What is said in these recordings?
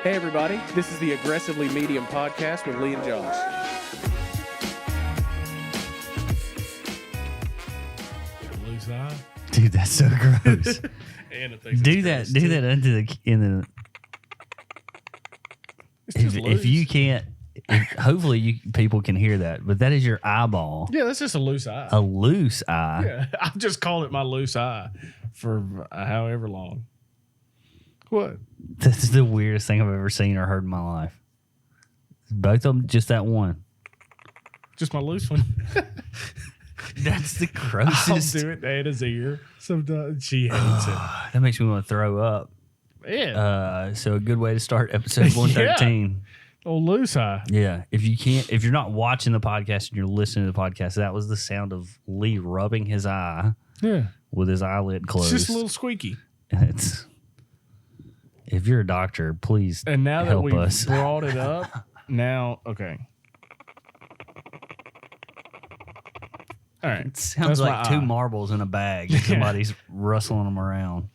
Hey everybody, this is the Aggressively Medium podcast with Lee and Josh. Loose eye. Dude, that's so gross. And it thinks do it's that. gross, Do too. that into the in the. It's just If you loose. can't, hopefully people can hear that. But that is your eyeball, Yeah, that's just a loose eye. a loose eye. Yeah, I just called it my loose eye for however long. What? That's the weirdest thing I've ever seen or heard in my life. Both of them, just that one. Just my loose one. That's the I'll grossest. do it to Anna's ear. Sometimes she hates it. That makes me want to throw up. Yeah. So a good way to start episode 113. Old loose eye. Yeah. If you're not watching the podcast and you're listening to the podcast, that was the sound of Lee rubbing his eye Yeah. with his eyelid closed. It's just a little squeaky. It's, if you're a doctor, please And now that help we've us. brought it up, okay. All right. It sounds That's my like two eye. marbles in a bag. And somebody's rustling them around.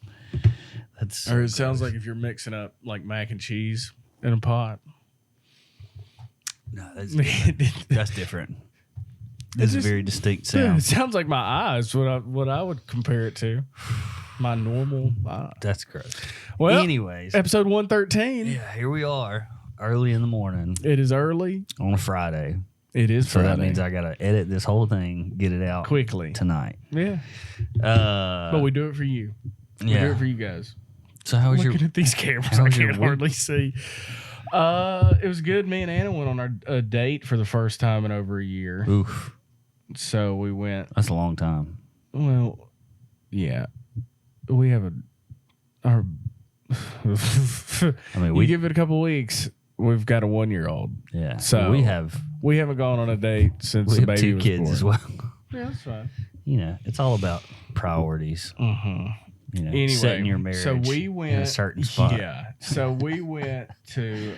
That's Or it sounds like if you're mixing up like mac and cheese in a pot. no, that's different. This is a just- very distinct Yeah, sound. it sounds like my eyes. What I would compare it to. My normal eye. That's gross. Well, Anyways, episode 113. yeah, here we are, early in the morning It is early. on a Friday. It is So Friday. that means I gotta edit this whole thing, get it out quickly. tonight. Yeah, But but we do it for you. We do yeah. it for you guys. So how was Looking your? at these cameras, how I was your can't week? hardly see. It was good. Me and Anna went on a date for the first time in over a year. Oof, So we went. that's a long time. Well, yeah, we have our. I mean, You we give it a couple weeks, we've got a 1-year-old. yeah. So we have We haven't gone on a date since we the have baby two was kids born. as well. Yeah, that's fine. You know, it's all about priorities. Uh-huh. You know, Anyway, setting your marriage so we in a went certain spot. Yeah, so we went to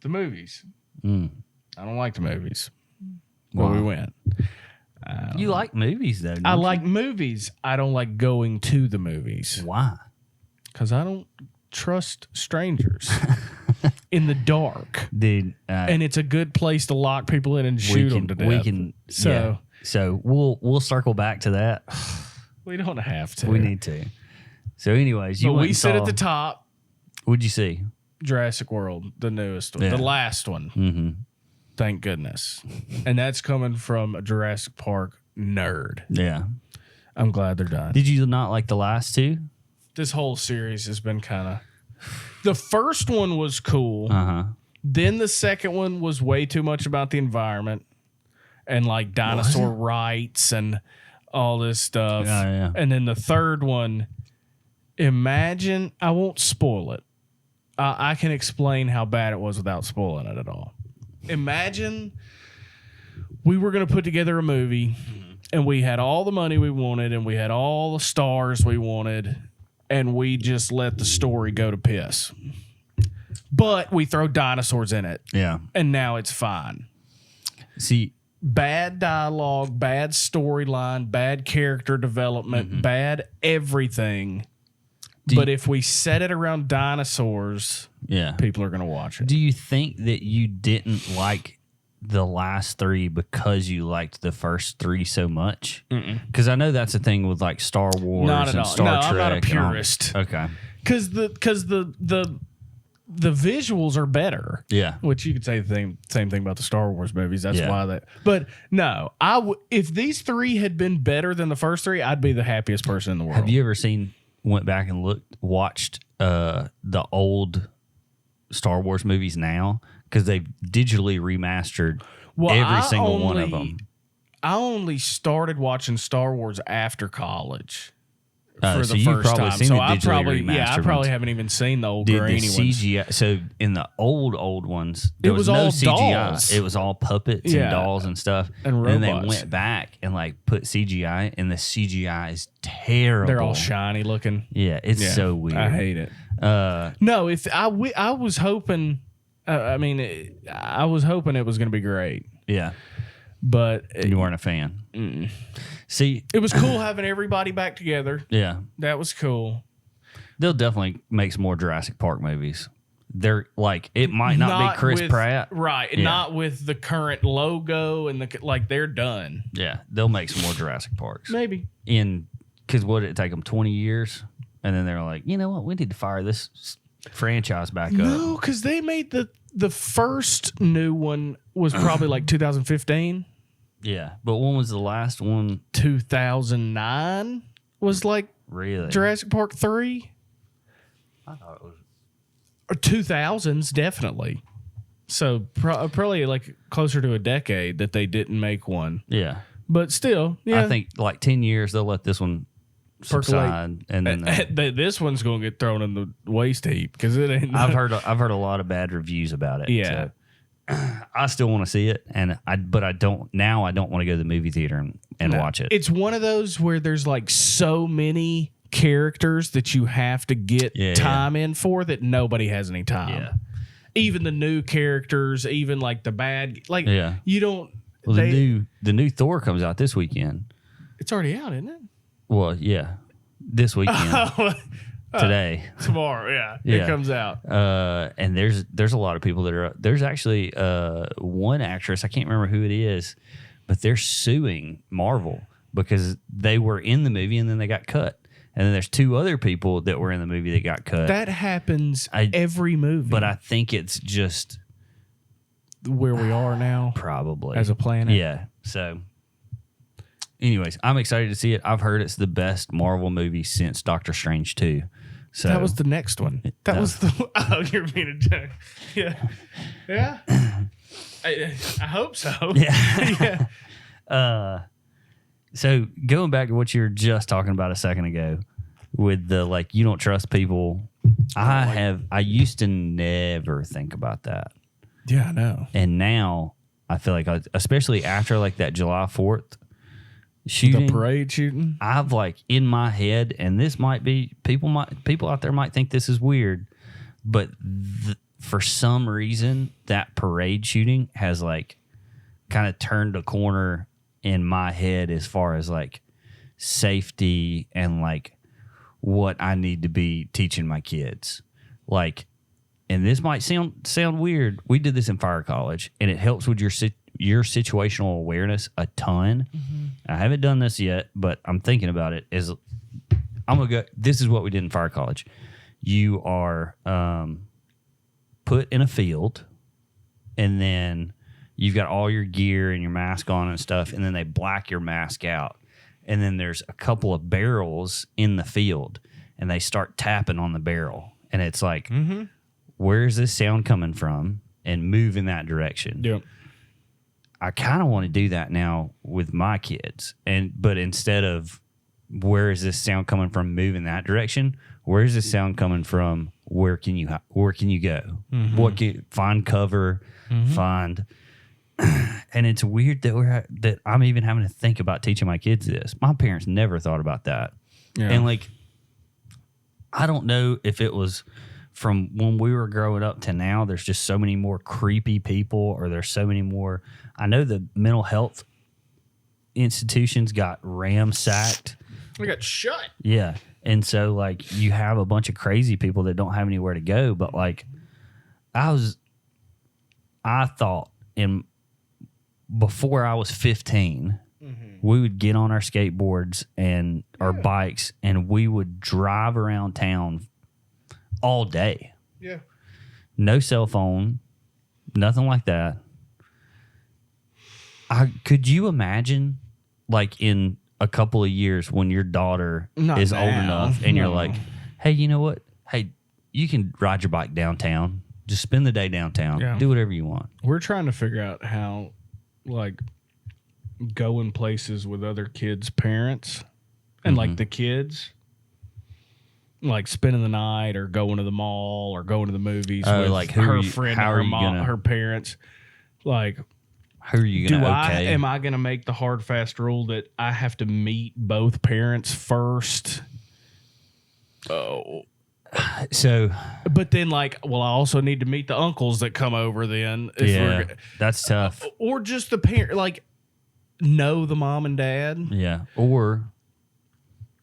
the movies. Mm. I don't like the movies, but we Why? went. You like movies though? I don't like movies. I don't like going to the movies you? Why? because I don't trust strangers in the dark. Dude, And it's a good place to lock people in and shoot them to death. We can. So- yeah. So we'll circle back to that. We don't have to. We need to. So, anyways, you But went we and sit saw, at the top. What'd you see? Jurassic World, the newest one, Yeah. the last one. Mm-hmm. Thank goodness. And that's coming from a Jurassic Park nerd. Yeah. I'm glad they're done. Did you not like the last two? This whole series has been kind of. The first one was cool. Uh huh. Then the second one was way too much about the environment and like dinosaur rights and all this stuff. Yeah. And then the third one, imagine, I won't spoil it. I can explain how bad it was without spoiling it at all. Imagine we were going to put together a movie and we had all the money we wanted and we had all the stars we wanted and we just let the story go to piss. But we throw dinosaurs in it Yeah. and now it's fine. See, Bad dialogue, bad storyline, bad character development, bad everything. But if we set it around dinosaurs, yeah. people are going to watch it. Do you think that you didn't like the last three because you liked the first three so much? Because I know that's a thing with like Star Wars Not at and all. Star No, Trek. I'm not a and all- purist. Okay. Because the visuals are better. Yeah. Which you could say the same thing about the Star Wars movies. That's Yeah. why that. But no, if these three had been better than the first three, I'd be the happiest person in the world. Have you ever went back and watched the old Star Wars movies now? Because they've digitally remastered every single one of them. I only started watching Star Wars after college for so the you've first probably time. seen So the I digitally probably remastered probably ones. haven't even seen the old Did the grainy ones. CGI? So in the old ones, there It was no all CGI. dolls. It was all puppets Yeah. and dolls and stuff. And then they robots. went back and like put CGI, and the CGI is terrible. They're all shiny looking. Yeah, it's Yeah, so weird. I hate it. No, if I was hoping. I was hoping it was going to be great, Yeah, but you weren't a fan. See, it was cool having everybody back together. yeah, That was cool. they'll definitely make some more Jurassic Park movies. They're like, it might not be Chris Pratt. Right. Yeah. Not with the current logo and they're done. Yeah. They'll make some more Jurassic Parks. Maybe. Because what did it take them 20 years? And then they're like, you know what? We need to fire this franchise back up. No, because they made the first new one was probably like 2015. Yeah. But when was the last one? 2009 was like Really? Jurassic Park 3. I thought it was. Or 2000s, definitely. So probably like closer to a decade that they didn't make one. Yeah. But still, yeah. I think like 10 years, they'll let this one subside. And then this one's going to get thrown in the waste heap because it ain't. I've heard a lot of bad reviews about it. Yeah. So I still want to see it, but I don't want to go to the movie theater and watch it. It's one of those where there's like so many characters that you have to get time in for that nobody has any time. Yeah. Even the new characters, even like the bad, like you don't. Well, the new Thor comes out this weekend. It's already out, isn't it? Well, yeah, this weekend. Today, tomorrow, it comes out. And there's a lot of people that are. There's actually one actress, I can't remember who it is, but they're suing Marvel because they were in the movie and then they got cut. And then there's two other people that were in the movie that got cut. That happens every movie. But I think it's just where we are now, probably as a planet. Yeah. So, anyways, I'm excited to see it. I've heard it's the best Marvel movie since Doctor Strange 2. So that was the next one. That was the. Oh, you're being a joke. Yeah. Yeah. I hope so. Yeah. Yeah. So going back to what you were just talking about a second ago with the like you don't trust people, I used to never think about that. Yeah, I know. And now I feel like especially after like that July 4th shooting, the parade shooting, I've like in my head, and this might be people out there might think this is weird, but for some reason that parade shooting has like kind of turned a corner in my head as far as like safety and like what I need to be teaching my kids. Like, and this might sound weird. We did this in fire college, and it helps with your situational awareness a ton. Mm-hmm. I haven't done this yet, but I'm thinking about it. This is what we did in fire college. You are put in a field, and then you've got all your gear and your mask on and stuff, and then they black your mask out. And then there's a couple of barrels in the field, and they start tapping on the barrel. And it's like, where's this sound coming from? And move in that direction. Yep. I kind of want to do that now with my kids. But instead of where is this sound coming from, move in that direction, where is this sound coming from? Where can you go? Mm-hmm. Find cover, find... And it's weird that I'm even having to think about teaching my kids this. My parents never thought about that. Yeah. And like, I don't know if it was from when we were growing up to now, there's just so many more creepy people, or there's so many more. I know the mental health institutions got ransacked. We got shut. Yeah. And so like you have a bunch of crazy people that don't have anywhere to go. But like I thought before I was 15, we would get on our skateboards and our bikes, and we would drive around town all day. Yeah. No cell phone, nothing like that. Could you imagine, like, in a couple of years when your daughter is old enough and you're like, hey, you know what? Hey, you can ride your bike downtown. Just spend the day downtown. Yeah. Do whatever you want. We're trying to figure out how, like, going places with other kids' parents and like the kids, like spending the night or going to the mall or going to the movies with like her friend and her parents. Like, who are you going to okay? Am I going to make the hard, fast rule that I have to meet both parents first? Oh. So, but then like, well, I also need to meet the uncles that come over then. That's tough. Or just the parent, like, know the mom and dad. Yeah. Or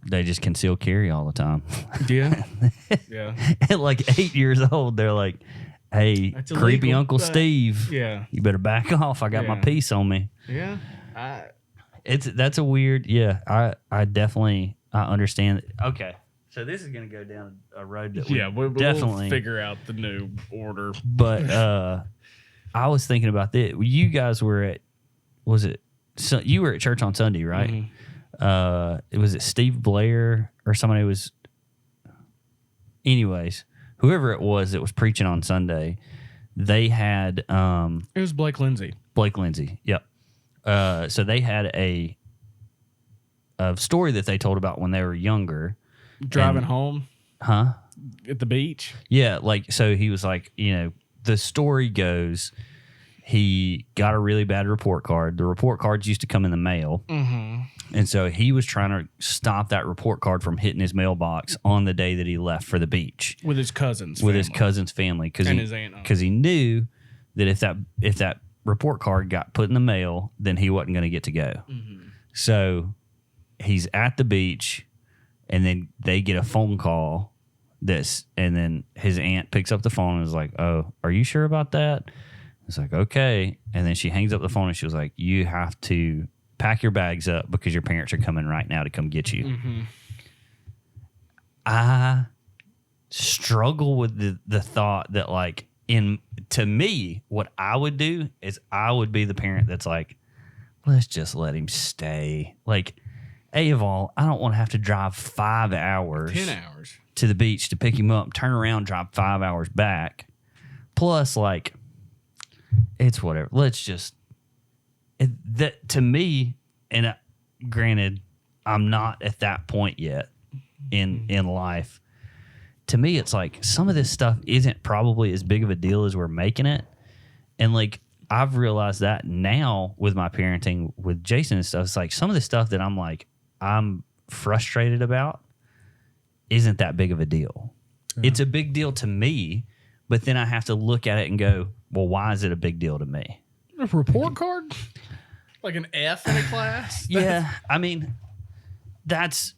they just conceal carry all the time. Yeah. Yeah. At like 8 years old, they're like, "Hey, That's creepy illegal, Uncle but- Steve, Yeah. you better back off. I got my Yeah. piece on me." Yeah. That's a weird. Yeah, I definitely understand. Okay, so this is gonna go down a road that we We'll definitely figure out the new order. But I was thinking about this. You guys were at, so you were at church on Sunday, right? Mm-hmm. Was it Steve Blair or somebody was, anyways, whoever it was that was preaching on Sunday, they had It was Blake Lindsay. Blake Lindsay. Yep. So they had a story that they told about when they were younger. Driving And- home Huh? at the beach. Yeah, like, so he was like, the story goes, he got a really bad report card. The report cards used to come in the mail. Mm-hmm. And so he was trying to stop that report card from hitting his mailbox on the day that he left for the beach With his cousins. with his cousin's family. And his aunt. Because he knew that if that report card got put in the mail, then he wasn't going to get to go. Mm-hmm. So he's at the beach, and then they get a phone call. And then his aunt picks up the phone and is like, "Oh, are you sure about that?" It's like, "Okay." And then she hangs up the phone and she was like, "You have to pack your bags up because your parents are coming right now to come get you." Mm-hmm. I struggle with the thought that, like, to me, what I would do is I would be the parent that's like, let's just let him stay. Like, of all, I don't want to have to drive 5 hours. 10 hours. To the beach to pick him up, turn around, drive 5 hours back. Plus, like, it's whatever. Let's just that to me. And granted, I'm not at that point yet in life. To me, it's like some of this stuff isn't probably as big of a deal as we're making it. And like, I've realized that now with my parenting with Jason and stuff. It's like some of the stuff that I'm frustrated about isn't that big of a deal. Yeah. It's a big deal to me, but then I have to look at it and go, well, why is it a big deal to me? A report card? Like an F in a class? Yeah. I mean, that's,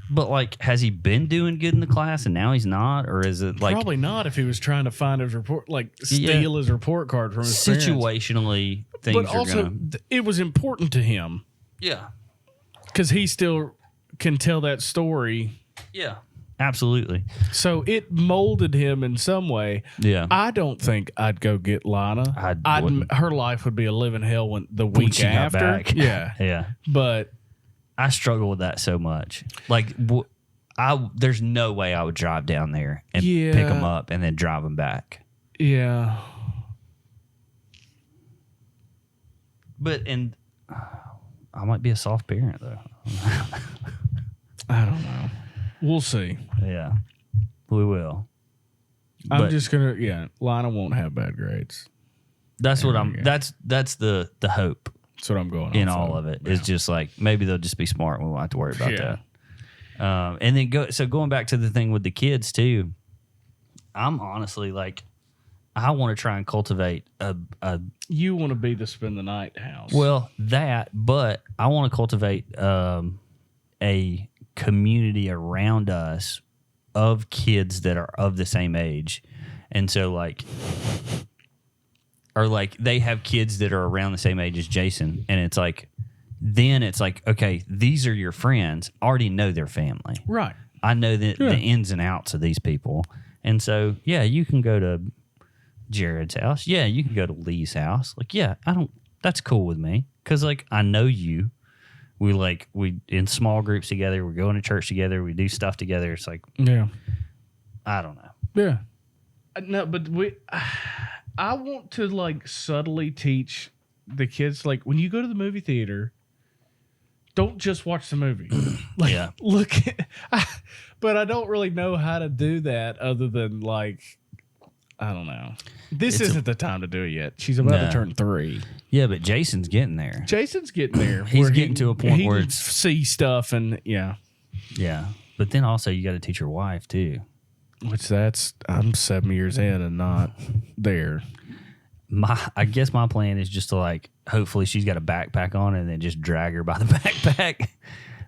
but like, has he been doing good in the class and now he's not? Or is it like. Probably not if he was trying to find his report, like steal his report card from his parents. Situationally, things but are also, going to. it was important to him. Yeah. Because he still can tell that story. Yeah, absolutely. So it molded him in some way. Yeah. I don't think I'd go get Lana. wouldn't. Her life would be a living hell when she got after. back. Yeah. Yeah. But I struggle with that so much. Like, there's no way I would drive down there and pick them up and then drive them back. Yeah. And I might be a soft parent though. I don't know. We'll see. Yeah, we will. I'm just gonna. Yeah, Lana won't have bad grades. That's what I'm. That's the hope. That's what I'm going in on. all of it. Is just like maybe they'll just be smart and we won't have to worry about that. And then going back to the thing with the kids too. I'm honestly like, I want to try and cultivate a. You want to be the spend the night house. Well, but I want to cultivate a community around us of kids that are of the same age, and so like they have kids that are around the same age as Jason, and it's like, then it's like, okay, these are your friends. I already know their family, right? I know the ins and outs of these people, and so yeah, you can go to Jared's house. Yeah, you can go to Lee's house. Like, yeah, that's cool with me because like I know you. We in small groups together. We're going to church together. We do stuff together. It's like, yeah, I don't know. Yeah, no, but I want to like subtly teach the kids, like when you go to the movie theater, don't just watch the movie. Like, yeah, look. But I don't really know how to do that other than like, I don't know. This isn't the time to do it yet. She's about to turn 3. Yeah, but Jason's getting there. Jason's getting there. He's getting to a point where it's see stuff and yeah. But then also you got to teach your wife too. Which I'm 7 years in and not there. I guess my plan is just to like, hopefully she's got a backpack on and then just drag her by the backpack.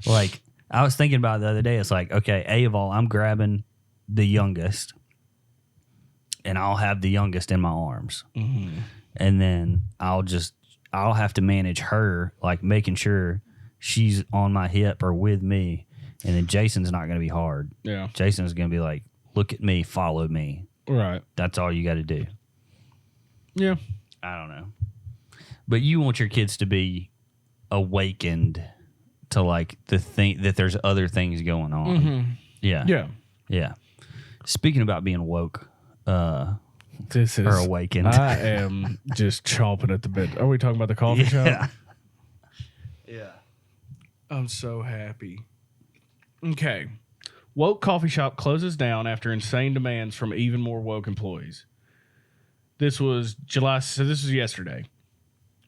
Like, I was thinking about it the other day. It's like, okay, A of all, I'm grabbing the youngest, and I'll have the youngest in my arms, and then I'll have to manage her, like making sure she's on my hip or with me, and then Jason's not going to be hard. Yeah. Jason's going to be like, look at me, follow me. Right. That's all you got to do. Yeah. I don't know. But you want your kids to be awakened to like the thing that there's other things going on. Yeah. Yeah. Yeah. Speaking about being woke, This is or awakened. I am just chomping at the bit. Are we talking about the coffee shop? Yeah. Yeah. I'm so happy. Okay. Woke coffee shop closes down after insane demands from even more woke employees. This was July, so this is yesterday.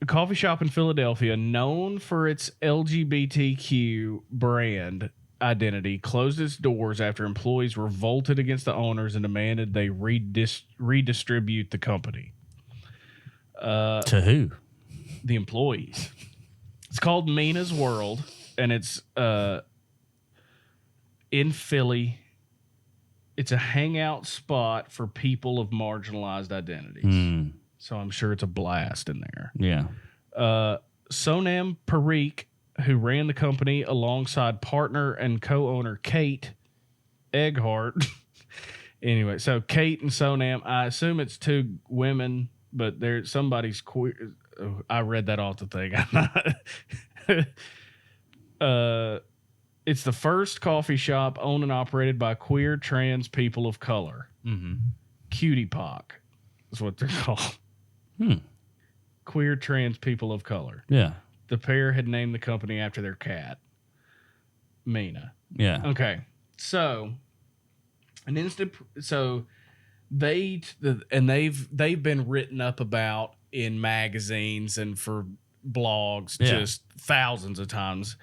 A coffee shop in Philadelphia known for its LGBTQ brand identity closed its doors after employees revolted against the owners and demanded they redistribute the company. To who? The employees. It's called Mina's World, and it's in Philly. It's a hangout spot for people of marginalized identities. So I'm sure it's a blast in there. Yeah. Sonam Parikh, who ran the company alongside partner and co-owner Kate Egghart. Anyway, so Kate and Sonam, I assume it's two women, but there's somebody's queer. I read that off the thing. It's the first coffee shop owned and operated by queer trans people of color. Cutie Pock is what they're called. Queer trans people of color. Yeah. The pair had named the company after their cat, Mina. Yeah. Okay, so they've been written up about in magazines and for blogs just thousands of times,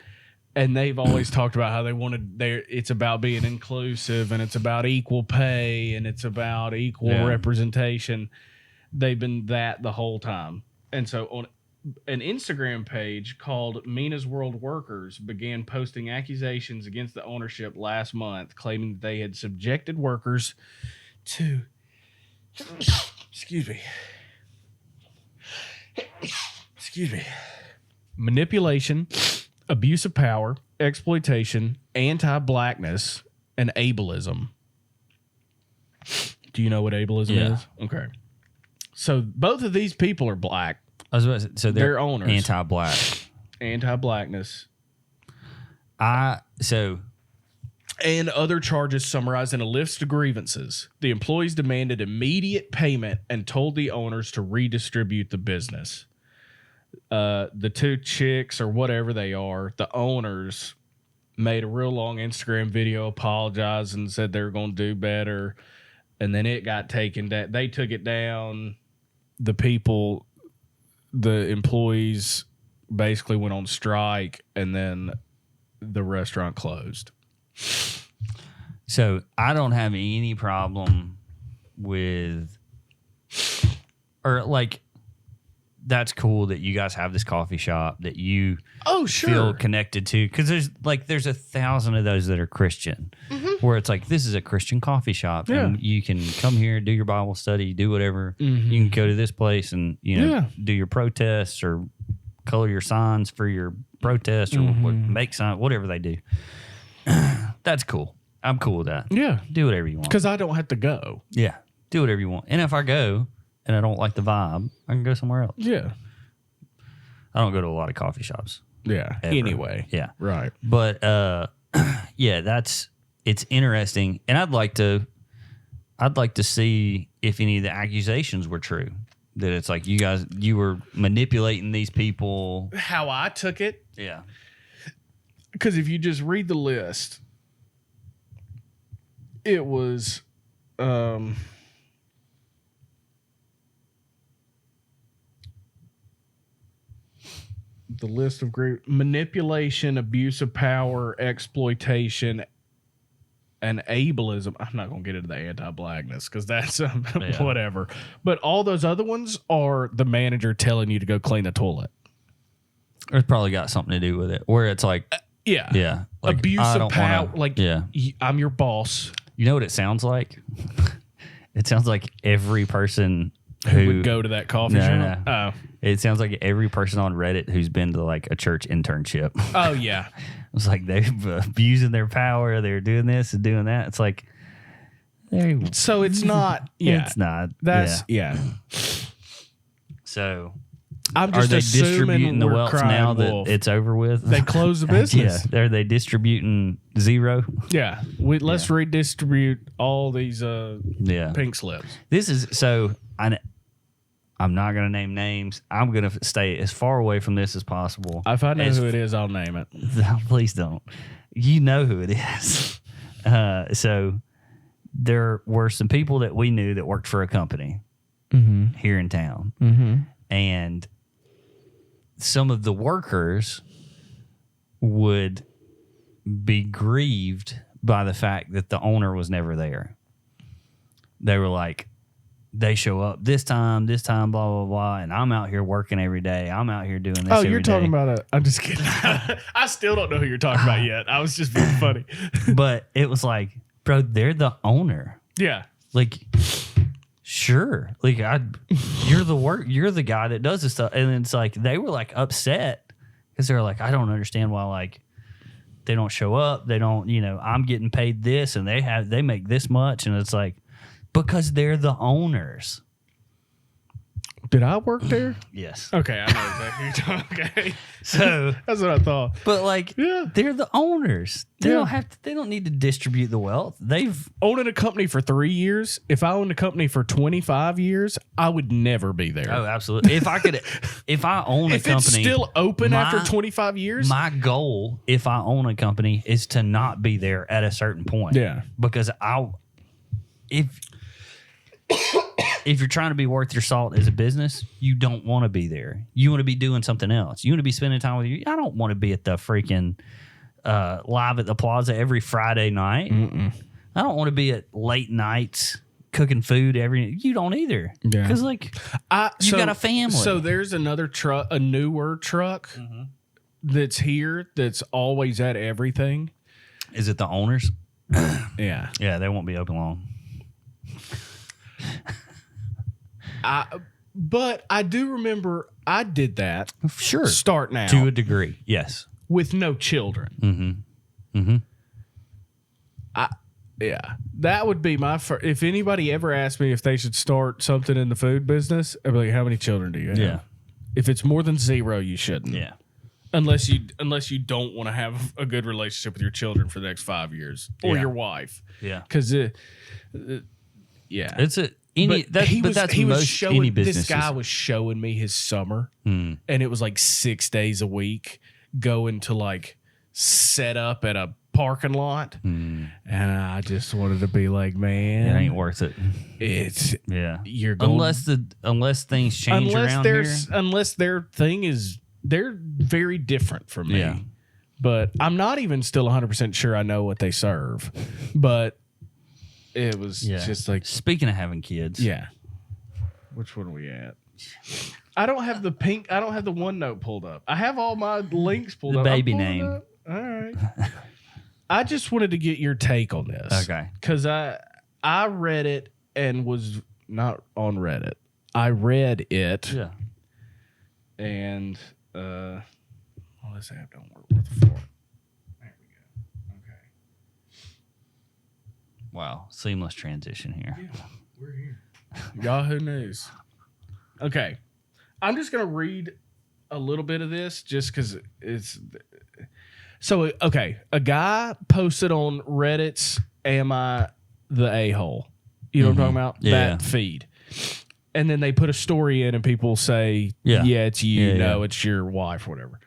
and they've always talked about how they wanted it's about being inclusive and it's about equal pay and it's about equal representation. They've been that the whole time. And so on an Instagram page called Mina's World Workers began posting accusations against the ownership last month, claiming that they had subjected workers to manipulation, abuse of power, exploitation, anti-blackness, and ableism. Do you know what ableism is? Okay. So both of these people are black. I was about to say, so They're owners. anti-black. Anti-blackness. And other charges summarized in a list of grievances. The employees demanded immediate payment and told the owners to redistribute the business. The two chicks, or whatever they are, the owners, made a real long Instagram video apologizing and said they were going to do better. And then it got taken down. They took it down. The employees basically went on strike, and then the restaurant closed. So I don't have any problem with, or like, that's cool that you guys have this coffee shop that you feel connected to, because there's 1,000 of those that are Christian, where it's like, this is a Christian coffee shop, and you can come here, do your Bible study, do whatever. You can go to this place and do your protests or color your signs for your protest or make signs, whatever they do. That's cool. I'm cool with that. Yeah, do whatever you want, because I don't have to go. Yeah, do whatever you want. And if I go and I don't like the vibe, I can go somewhere else. Yeah. I don't go to a lot of coffee shops. Yeah. Ever. Anyway. Yeah. Right. But yeah, it's interesting. And I'd like to see if any of the accusations were true. That it's like you were manipulating these people. How I took it. Yeah. Because if you just read the list, it was the list of great manipulation, abuse of power, exploitation, and ableism. I'm not going to get into the anti-blackness because that's whatever. But all those other ones are the manager telling you to go clean the toilet. It's probably got something to do with it. Where it's like, Yeah. Yeah. Like, Abuse I of don't power. wanna- Like, yeah. I'm your boss. You know what it sounds like? It sounds like every person Who who would go to that coffee No, shop? no. It sounds like every person on Reddit who's been to like a church internship. Oh yeah. It's like they're abusing their power. They're doing this and doing that. It's like, So it's not. Yeah. it's not. That's yeah. yeah. So I'm are just they assuming distributing the we're wealth crying now that wolf. it's over with? They close the business. Yeah. Are they distributing zero? Yeah. Let's redistribute all these Yeah. pink slips. This is so. I'm not going to name names. I'm going to stay as far away from this as possible. If I know As- who it is, I'll name it. Please don't. You know who it is. So there were some people that we knew that worked for a company here in town. And some of the workers would be grieved by the fact that the owner was never there. They were like, they show up this time, blah, blah, blah, and I'm out here working every day. I'm out here doing this Oh, every you're talking day. about I'm just kidding. I still don't know who you're talking about yet. I was just being funny. But it was like, bro, they're the owner. Yeah. Like, sure. Like, you're the guy that does this stuff. And it's like, they were like upset because they're like, I don't understand why, like, they don't show up. They don't, I'm getting paid this and they make this much. And it's like, because they're the owners. Did I work there? Yes. Okay, I know exactly who you're talking. Okay. So, That's what I thought. but like, Yeah. they're the owners. They Yeah. they don't need to distribute the wealth. They've, Owning a company for 3 years, if I owned a company for 25 years, I would never be there. oh, absolutely. If I own a if company, it's still open after my- 25 years, my goal, if I own a company, is to not be there at a certain point. Yeah. Because if you're trying to be worth your salt as a business, you don't want to be there. You want to be doing something else. You want to be spending time with you. I don't want to be at the freaking live at the plaza every Friday night. I don't want to be at late nights cooking food you don't either. Yeah. Because like you got a family. So there's another truck, a newer truck that's here that's always at everything. is it the owners? Yeah. Yeah, they won't be open long. But I do remember I did that. Sure. Start now To a degree. Yes. with no children. Yeah, that would be my first. If anybody ever asked me if they should start something in the food business, I'd be like, "How many children do you have?" Yeah. If it's more than 0, you shouldn't. Yeah. Unless you don't want to have a good relationship with your children for the next 5 years or Yeah. your wife, Yeah. because yeah, It's that's most showing any business. this guy was showing me his summer, and it was like 6 days a week going to like set up at a parking lot, and I just wanted to be like, man, It ain't worth it. it's Yeah. you're going Unless things change around here. unless their thing is they're very different from me. Yeah. But I'm not even still 100% sure I know what they serve. But it was Yeah. just like, Speaking of having kids. yeah. Which one are we at? I don't have the OneNote pulled up. I have all my links pulled The up. I'm baby pulling name. up. All right. I just wanted to get your take on this. Okay. Because I read it and was not on Reddit. I read it Yeah. and this app don't work worth a fork. There we go. Okay. Wow. Seamless transition here. Yeah, we're here. Yahoo News. Okay. I'm just going to read a little bit of this just because it's. So, okay. A guy posted on Reddit's Am I the A-hole? You know what I'm talking about? Yeah. That feed. And then they put a story in and people say, Yeah. it's you. Yeah, no, yeah. it's your wife, whatever.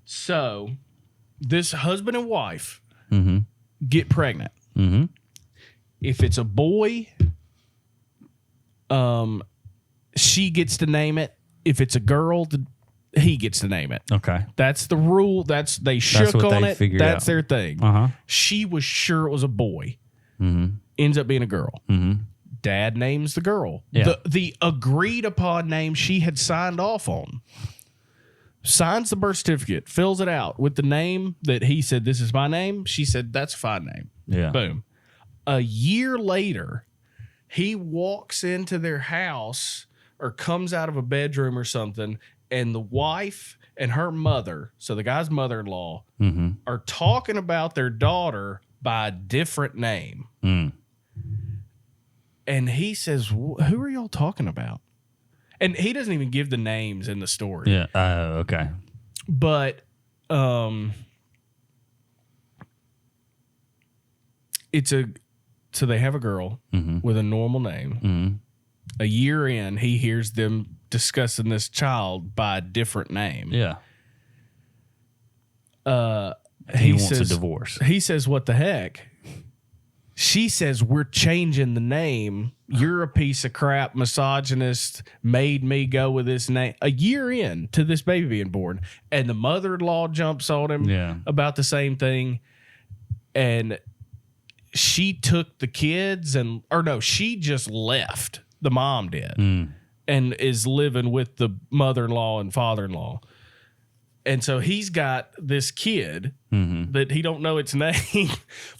So, this husband and wife Mm-hmm. get pregnant. Mm-hmm. If it's a boy, she gets to name it. If it's a girl, he gets to name it. Okay. That's the rule. They shook what on they it. figured That's out. their thing. Uh-huh. She was sure it was a boy. Mm-hmm. Ends up being a girl. Mm-hmm. Dad names the girl. Yeah. The agreed upon name she had signed off on. signs the birth certificate, fills it out with the name that he said, this is my name. She said, that's a fine name. Yeah. Boom. A year later, he walks into their house or comes out of a bedroom or something, and the wife and her mother, so the guy's mother-in-law, are talking about their daughter by a different name. And he says, who are y'all talking about? And he doesn't even give the names in the story. Yeah. Okay. But so they have a girl with a normal name. A year in, he hears them discussing this child by a different name. Yeah. He wants says, a divorce. He says, what the heck? She says, we're changing the name. You're a piece of crap, misogynist, made me go with this name. A year in to this baby being born. And the mother-in-law jumps on him about the same thing. And she took the kids she just left. The mom did. And is living with the mother-in-law and father-in-law. And so he's got this kid that he don't know its name,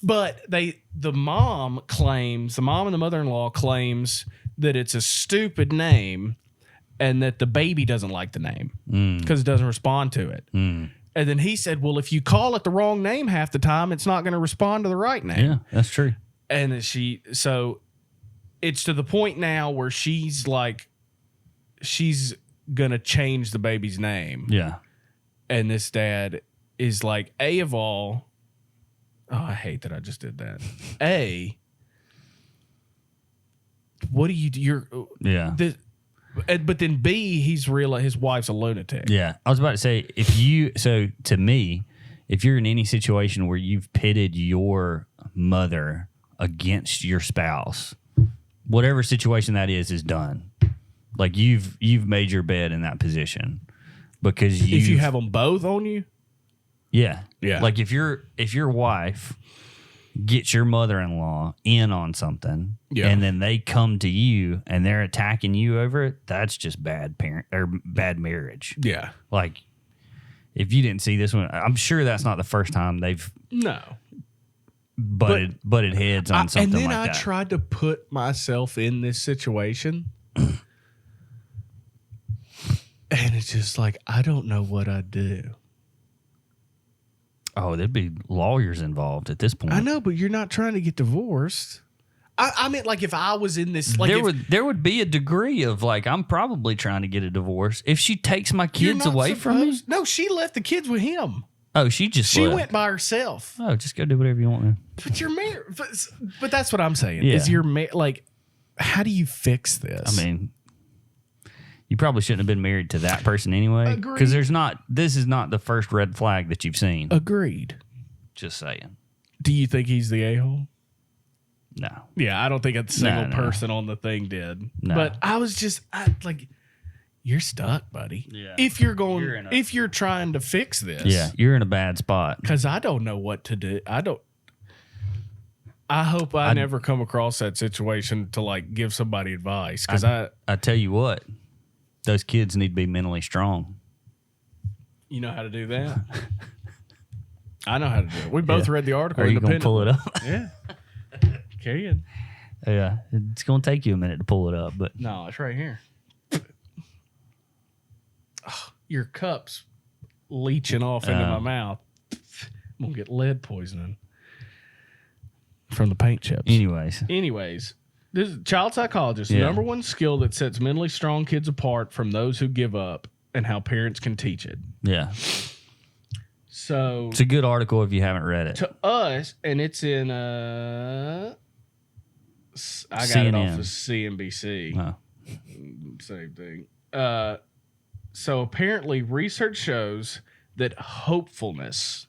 but the mom and the mother-in-law claims that it's a stupid name and that the baby doesn't like the name because it doesn't respond to it. And then he said, well, if you call it the wrong name half the time, it's not going to respond to the right name. Yeah, that's true. And so it's to the point now where she's like, she's going to change the baby's name. Yeah. And this dad is like, I hate that I just did that. What do you do? But then B, he's realized his wife's a lunatic. Yeah. I was about to say, to me, if you're in any situation where you've pitted your mother against your spouse, whatever situation that is done. Like you've made your bed in that position. Because if you have them both on you, yeah. Like if your wife gets your mother-in-law in on something, and then they come to you and they're attacking you over it, that's just bad bad marriage. Yeah. Like if you didn't see this one, I'm sure that's not the first time they've butted heads on something like that. And then I tried to put myself in this situation. And it's just like, I don't know what I'd do. Oh, there'd be lawyers involved at this point. I know, but you're not trying to get divorced. I meant like if I was in this, like there would be a degree of like, I'm probably trying to get a divorce if she takes my kids away from me. No, she left the kids with him. Oh, she left. Went by herself. Oh, just go do whatever you want, man. But you're married. But that's what I'm saying. Yeah. Is you're like, how do you fix this? I mean, you probably shouldn't have been married to that person anyway. Because this is not the first red flag that you've seen. Agreed. Just saying. Do you think he's the a-hole? No. Yeah, I don't think a single person on the thing did. No. But I was like, you're stuck, buddy. Yeah. If you're trying to fix this. Yeah, you're in a bad spot. Because I don't know what to do. I hope I never come across that situation to like give somebody advice. Because I tell you what. Those kids need to be mentally strong. You know how to do that? I know how to do it. We both read the article. Are you going to pull it up? Yeah. Can. Yeah. It's going to take you a minute to pull it up. But no, it's right here. Your cup's leaching off into my mouth. I'm going to get lead poisoning from the paint chips. Anyways. This is child psychologist. The number one skill that sets mentally strong kids apart from those who give up and how parents can teach it. Yeah. So it's a good article if you haven't read it. To us, and it's in I got CNN. it off of CNBC. Oh. Same thing. So apparently research shows that hopefulness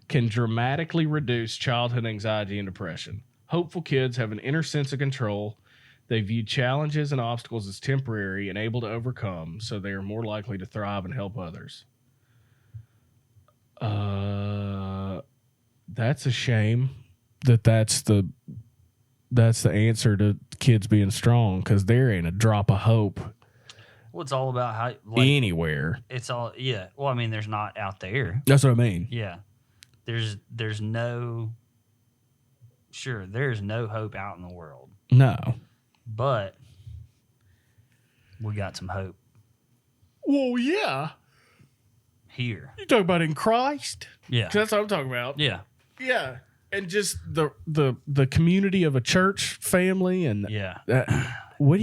can dramatically reduce childhood anxiety and depression. Hopeful kids have an inner sense of control. They view challenges and obstacles as temporary and able to overcome, so they are more likely to thrive and help others. That's a shame that's the answer to kids being strong, because there ain't a drop of hope Well, it's all about how like anywhere. it's all yeah. Well, I mean, there's not out there. That's what I mean. Yeah. There's no there's no hope out in the world. No. But we got some hope Well, yeah. here. You talk about in Christ. Yeah. That's what I'm talking about. Yeah. Yeah. And just the community of a church family and Yeah. what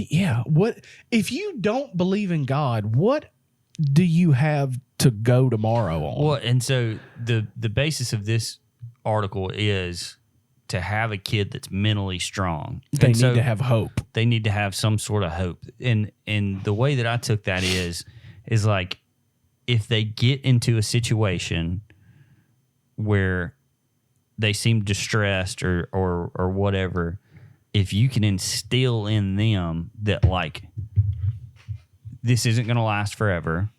if you don't believe in God, what do you have to go tomorrow on? Well, and so the basis of this article is to have a kid that's mentally strong. They And need so to have hope. they need to have some sort of hope. And the way that I took that is like if they get into a situation where they seem distressed or whatever, if you can instill in them that like this isn't going to last forever,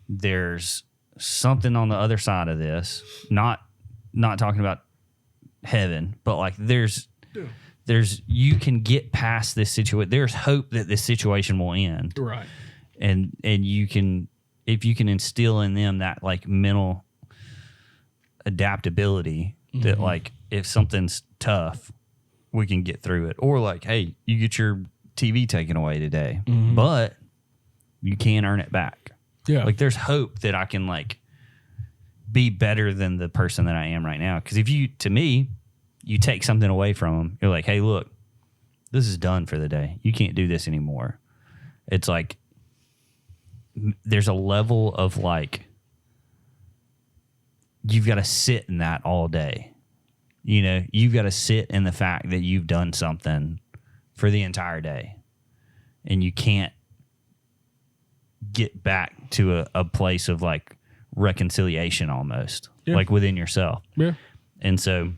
there's something on the other side of this, not talking about heaven, but like there's you can get past this situation. There's hope that this situation will end. Right. And you can, if you can instill in them that like mental adaptability that like if something's tough, we can get through it. Or like, hey, you get your TV taken away today, but you can earn it back. Yeah. Like there's hope that I can like be better than the person that I am right now. Because if you, to me, you take something away from them, you're like, hey, look, this is done for the day. You can't do this anymore. It's like there's a level of like you've got to sit in that all day. You know, you've got to sit in the fact that you've done something for the entire day. And you can't get back to a place of like reconciliation almost, like within yourself. Yeah. And so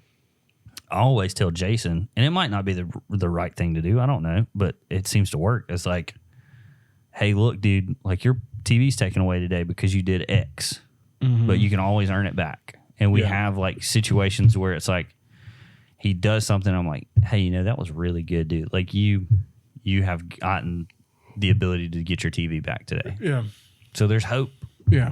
I always tell Jason, and it might not be the right thing to do, I don't know, but it seems to work. It's like, hey, look, dude, like your TV's taken away today because you did X, but you can always earn it back. And we have like situations where it's like he does something, I'm like, hey, you know, that was really good, dude. Like you have gotten the ability to get your TV back today. Yeah. So there's hope. Yeah.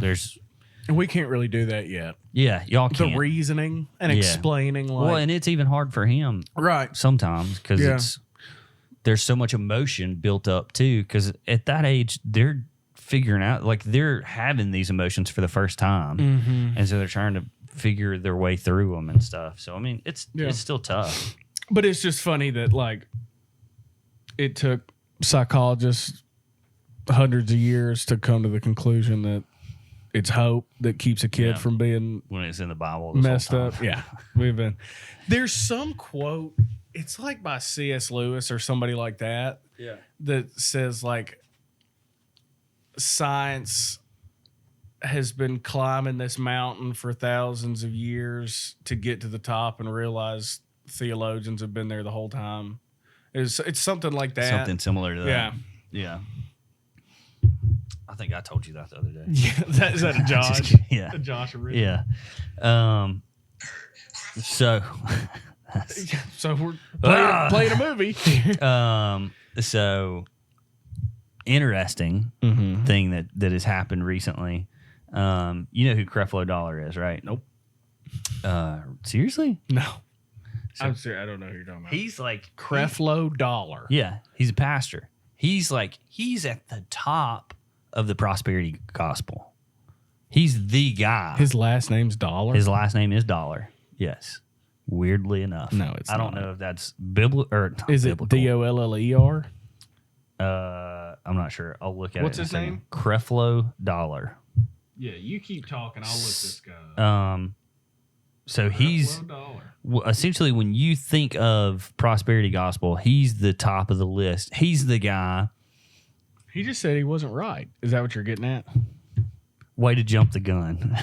And we can't really do that yet. Yeah, y'all can't. The reasoning and explaining like well, and it's even hard for him right sometimes because there's so much emotion built up too, because at that age they're figuring out, like they're having these emotions for the first time, and so they're trying to figure their way through them and stuff. So I mean, it's still tough. But it's just funny that like it took psychologists hundreds of years to come to the conclusion that it's hope that keeps a kid from being when it's in the Bible messed up. Yeah, there's some quote, it's like by C.S. Lewis or somebody like that, that says like science has been climbing this mountain for thousands of years to get to the top and realize theologians have been there the whole time. It's something like that. Something similar to that. Yeah. Yeah. I think I told you that the other day. Yeah, is that a Josh? Yeah. A Josh original. Yeah. So So we're playing a movie. So interesting thing that has happened recently. You know who Creflo Dollar is, right? Nope. Seriously? No. I'm serious. I don't know who you're talking about. He's like Creflo Dollar. Yeah, he's a pastor. He's at the top of the prosperity gospel. He's the guy. His last name's Dollar? His last name is Dollar. Yes. Weirdly enough. No, it's I don't not. know if that's biblical or Is it Dollar? I'm not sure. I'll look at What's it. his name? Creflo Dollar. Yeah, you keep talking. I'll look this guy up. So he's essentially, when you think of prosperity gospel, he's the top of the list. He's the guy. He just said he wasn't right. Is that what you're getting at? Way to jump the gun.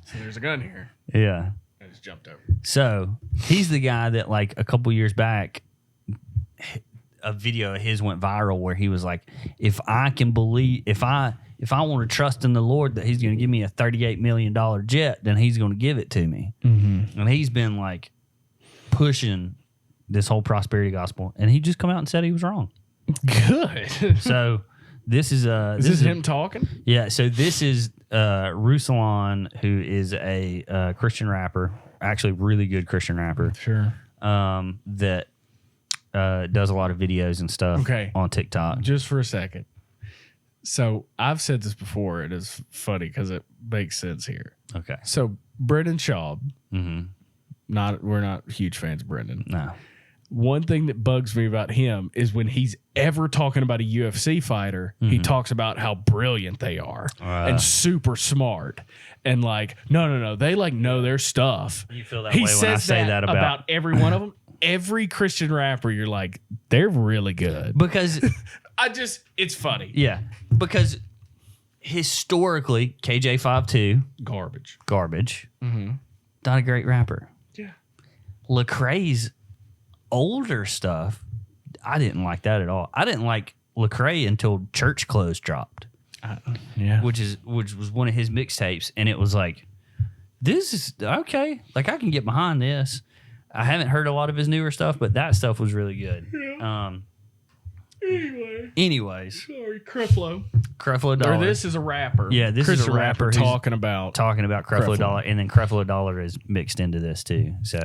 So there's a gun here. Yeah. I just jumped over. So he's the guy that like a couple years back, a video of his went viral where he was like, if I want to trust in the Lord that he's going to give me a $38 million jet, then he's going to give it to me. And he's been like pushing this whole prosperity gospel, and he just come out and said he was wrong. Good. So This is Is this him talking? Yeah, so this is Ruslan, who is a Christian rapper, actually really good Christian rapper. Sure. That does a lot of videos and stuff Okay. on TikTok. Just for a second. So I've said this before. It is funny because it makes sense here. Okay. So Brendan Schaub, Mm-hmm. we're not huge fans of Brendan. No. One thing that bugs me about him is when he's ever talking about a UFC fighter, he talks about how brilliant they are and super smart. And like, no, they like know their stuff. You feel that He way when I says say that about every one of them. Every Christian rapper, you're like, they're really good. because It's funny. yeah, because historically KJ52 Garbage. not a great rapper. Yeah. Lecrae's older stuff, I didn't like that at all. I didn't like Lecrae until Church Clothes dropped, Yeah. which was one of his mixtapes, and it was like, this is okay. Like I can get behind this. I haven't heard a lot of his newer stuff, but that stuff was really good. Yeah. Anyways, Sorry, Creflo. Creflo Dollar. Or this is a rapper. Yeah, this is a Christian rapper who's talking about. talking about Creflo Creflo. Dollar, and then Creflo Dollar is mixed into this too. So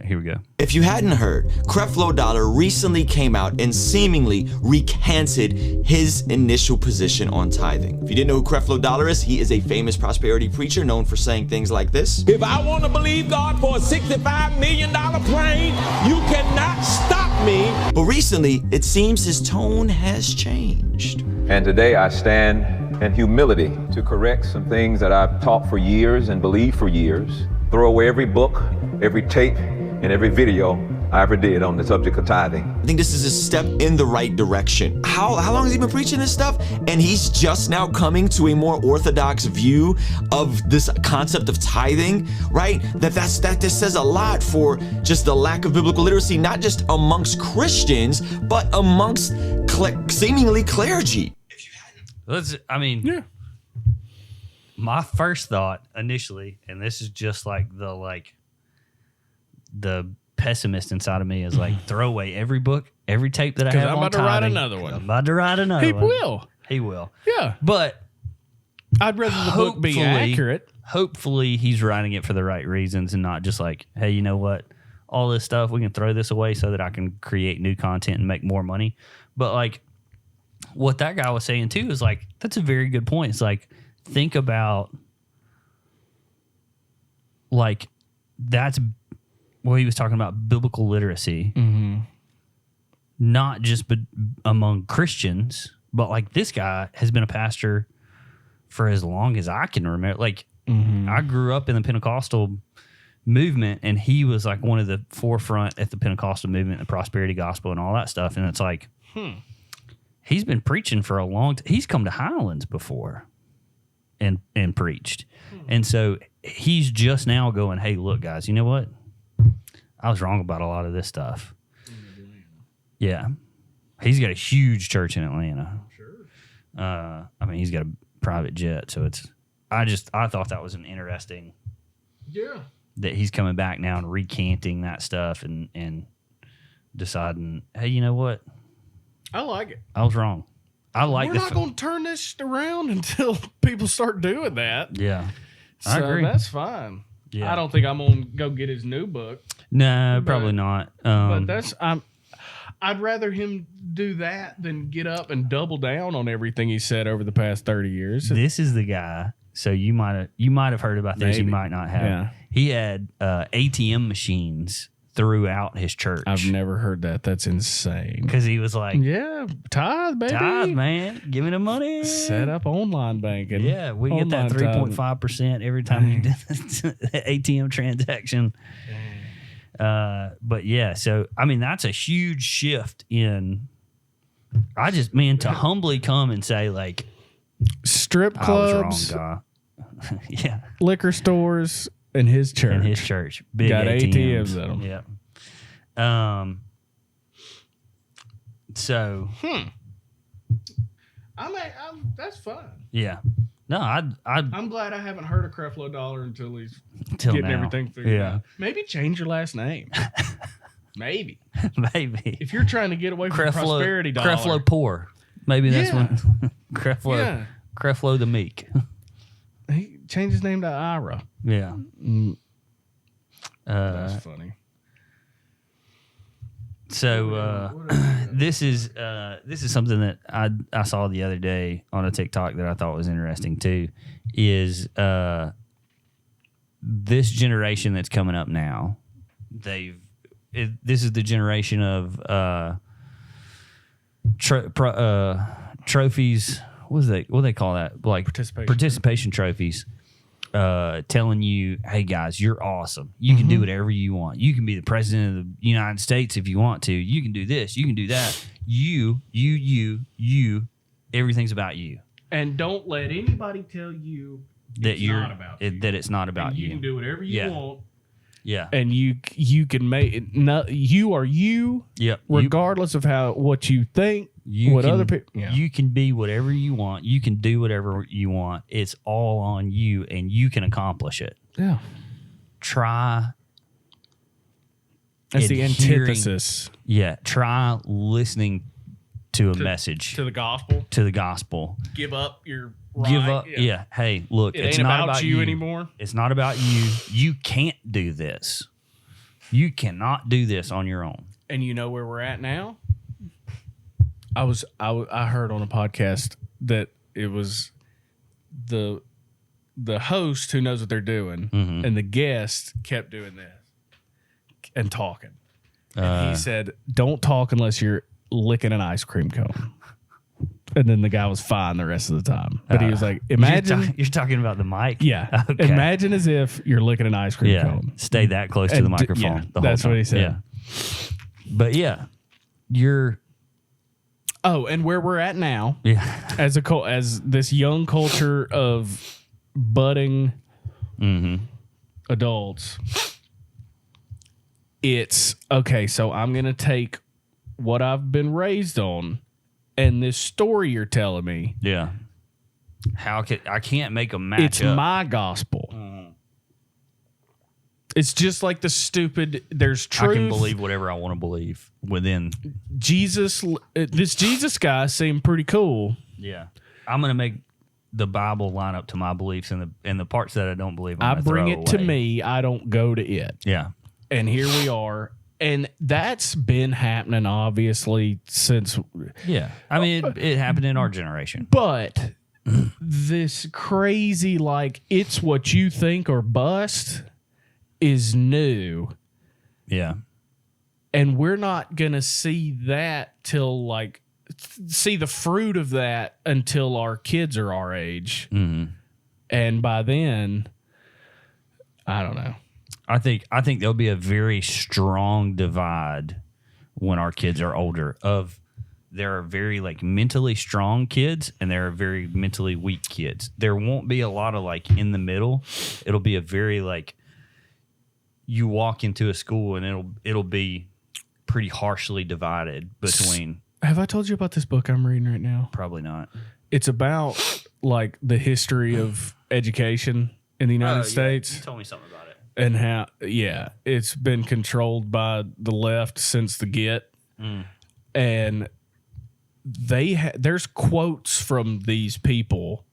here we go. If you hadn't heard, Creflo Dollar recently came out and seemingly recanted his initial position on tithing. If you didn't know who Creflo Dollar is, he is a famous prosperity preacher known for saying things like this. If I want to believe God for a $65 million plane, you cannot stop me. But recently, it seems his tone has changed. And today I stand in humility to correct some things that I've taught for years and believed for years. Throw away every book, every tape, and every video I ever did on the subject of tithing. I think this is a step in the right direction. How long has he been preaching this stuff? And he's just now coming to a more orthodox view of this concept of tithing, right? That this says a lot for just the lack of biblical literacy, not just amongst Christians, but amongst seemingly clergy. Yeah. My first thought initially, and this is just like the pessimist inside of me, is like throw away every book, every tape that I have. I'm on about to write tithing. another one. I'm about to write another He one. will. He will. Yeah. But I'd rather the book be hopefully- accurate. hopefully he's writing it for the right reasons and not just like, hey, you know what? All this stuff, we can throw this away so that I can create new content and make more money. But like what that guy was saying too is like, that's a very good point. It's like, think about like that's what he was talking about, biblical literacy, not just among Christians, but like this guy has been a pastor for as long as I can remember. Like I grew up in the Pentecostal movement, and he was like one of the forefront at the Pentecostal movement, the prosperity gospel and all that stuff. And it's like, he's been preaching for a long time. He's come to Highlands before and preached. And so he's just now going, hey, look, guys, you know what? I was wrong about a lot of this stuff. Yeah. He's got a huge church in Atlanta. Sure. I mean, he's got a private jet. So I thought that was an interesting. Yeah. That he's coming back now and recanting that stuff and deciding, hey, you know what? I like it. I was wrong. I like We're this. not going to turn this shit around until people start doing that. Yeah. So I agree. that's fine. Yeah. I don't think I'm going to go get his new book. No, probably not. But I'd rather him do that than get up and double down on everything he said over the past 30 years. This is the guy. So you might have heard about this. Maybe. You might not have. Yeah. He had ATM machines throughout his church. I've never heard that. That's insane. Because he was like, Yeah, tithe, baby. tithe, man, give me the money. Set up online banking. Yeah, we get that Online 3.5% every time you do the ATM transaction. But yeah, so I mean that's a huge shift in. To humbly come and say like, Strip I was clubs, wrong, guy. Yeah, liquor stores, and his church. in his church, big Got ATMs. ATMs at 'em. Yeah. So That's fine. yeah, no, I'm glad I haven't heard of Creflo Dollar until he's till getting now. everything figured Yeah, out. Maybe change your last name. Maybe. maybe If you're trying to get away from prosperity dollar. Creflo Poor. Maybe that's Yeah. when Creflo, Yeah. Creflo the Meek. He changed his name to Ira. Yeah. That's funny. So this is something that I saw the other day on a TikTok that I thought was interesting too. Is this generation that's coming up now? This is the generation of trophies. What do they call that? Like participation trophies. Telling you, hey guys, you're awesome. You can do whatever you want. You can be the president of the United States if you want to. You can do this. You can do that. You. Everything's about you. And don't let anybody tell you That it's you're not about you. that it's not about And you. you can do whatever you want. Yeah. And you can make it. You are you, Yep. regardless of what you think. You what can, other people. Yeah. You can be whatever you want. You can do whatever you want. It's all on you, and you can accomplish it. Yeah. Try. That's the adhering- antithesis Yeah. Try listening to a message to the gospel. to the gospel. Give up your Give up. Yeah. Hey, look, It it's ain't not about you anymore. It's not about you. You can't do this. You cannot do this on your own. And you know where we're at now? I heard on a podcast that it was the host who knows what they're doing, and the guest kept doing this and talking. And he said, "Don't talk unless you're licking an ice cream cone." And then the guy was fine the rest of the time. But he was like, "Imagine." You're talking about the mic. Yeah. Okay. Imagine as if you're licking an ice cream Yeah. cone. Stay that close to the And microphone. yeah, the whole that's what time. he said. Yeah. But yeah, you're. Oh, and where we're at now, Yeah. as this young culture of budding adults, it's okay. So I'm gonna take what I've been raised on, and this story you're telling me. Yeah. I can't make a match It's up. my gospel. It's just like the stupid. There's truth. I can believe whatever I want to believe within. Jesus. This Jesus guy seemed pretty cool. Yeah. I'm gonna make the Bible line up to my beliefs, and the parts that I don't believe. I bring it to away. me. I don't go to it. Yeah. And here we are. And that's been happening, obviously, since. Yeah. I mean, it happened in our generation. But this crazy, like, it's what you think or bust is new. Yeah. And we're not going to see that till, like, see the fruit of that until our kids are our age. Mm-hmm. And by then, I don't know. I think there'll be a very strong divide when our kids are older. There are very like mentally strong kids and there are very mentally weak kids. There won't be a lot of like in the middle. It'll be a very like you walk into a school and it'll be pretty harshly divided between. Have I told you about this book I'm reading right now? Probably not. It's about like the history of education in the United States. You told me something about it. And how, it's been controlled by the left since the get. And there's quotes from these people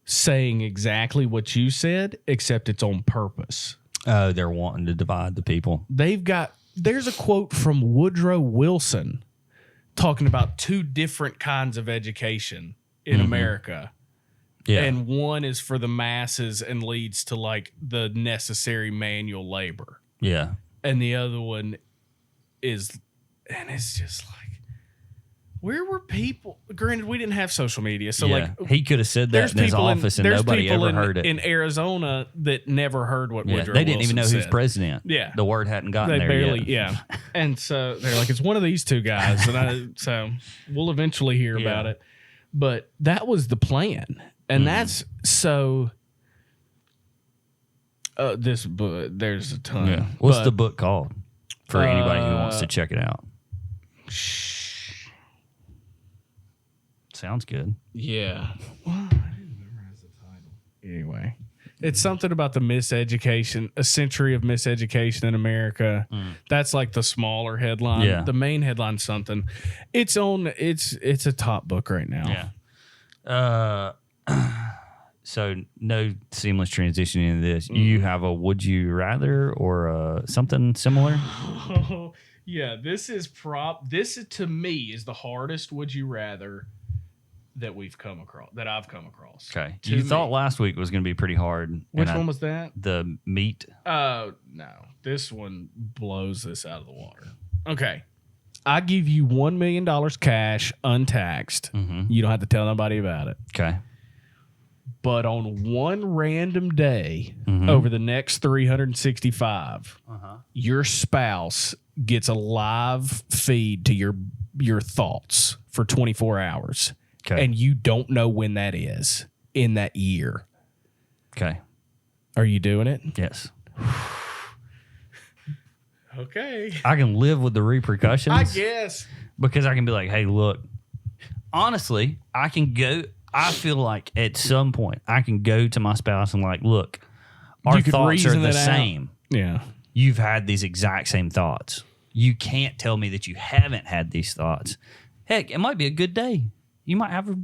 saying exactly what you said, except it's on purpose. Oh, they're wanting to divide the people. There's a quote from Woodrow Wilson talking about two different kinds of education in America. Yeah. And one is for the masses and leads to like the necessary manual labor. Yeah. And the other one is, and it's just like, where were people? Granted, we didn't have social media. So like he could have said that in his office and nobody ever heard it. In Arizona that never heard what Woodrow They didn't even know Wilson who's said. president. Yeah. The word hadn't gotten They there barely, yet. And so they're like, it's one of these two guys. And so we'll eventually hear about it. But that was the plan. And that's so. This book, there's a ton. Yeah. What's the book called for anybody who wants to check it out? Sounds good. Yeah. Well, I didn't memorize the title. Anyway, It's something about the miseducation, a century of miseducation in America. That's like the smaller headline. Yeah. The main headline's something. It's a top book right now. Yeah. So no seamless transition into this. You have a would you rather or something similar? Yeah, this is to me is the hardest would you rather that I've come across. Okay. To You me. thought last week was going to be pretty hard. Which and one was that? the meat? No. This one blows this out of the water. Okay. I give you $1 million cash untaxed. You don't have to tell nobody about it. Okay. But on one random day over the next 365, your spouse gets a live feed to your thoughts for 24 hours. Okay. And you don't know when that is in that year. Okay. Are you doing it? Yes. Okay. I can live with the repercussions. I guess. Because I can be like, hey, look, honestly, I feel like at some point I can go to my spouse and like, look, our You could thoughts are reason the it out. same. Yeah. You've had these exact same thoughts. You can't tell me that you haven't had these thoughts. Heck, it might be a good day. You might have a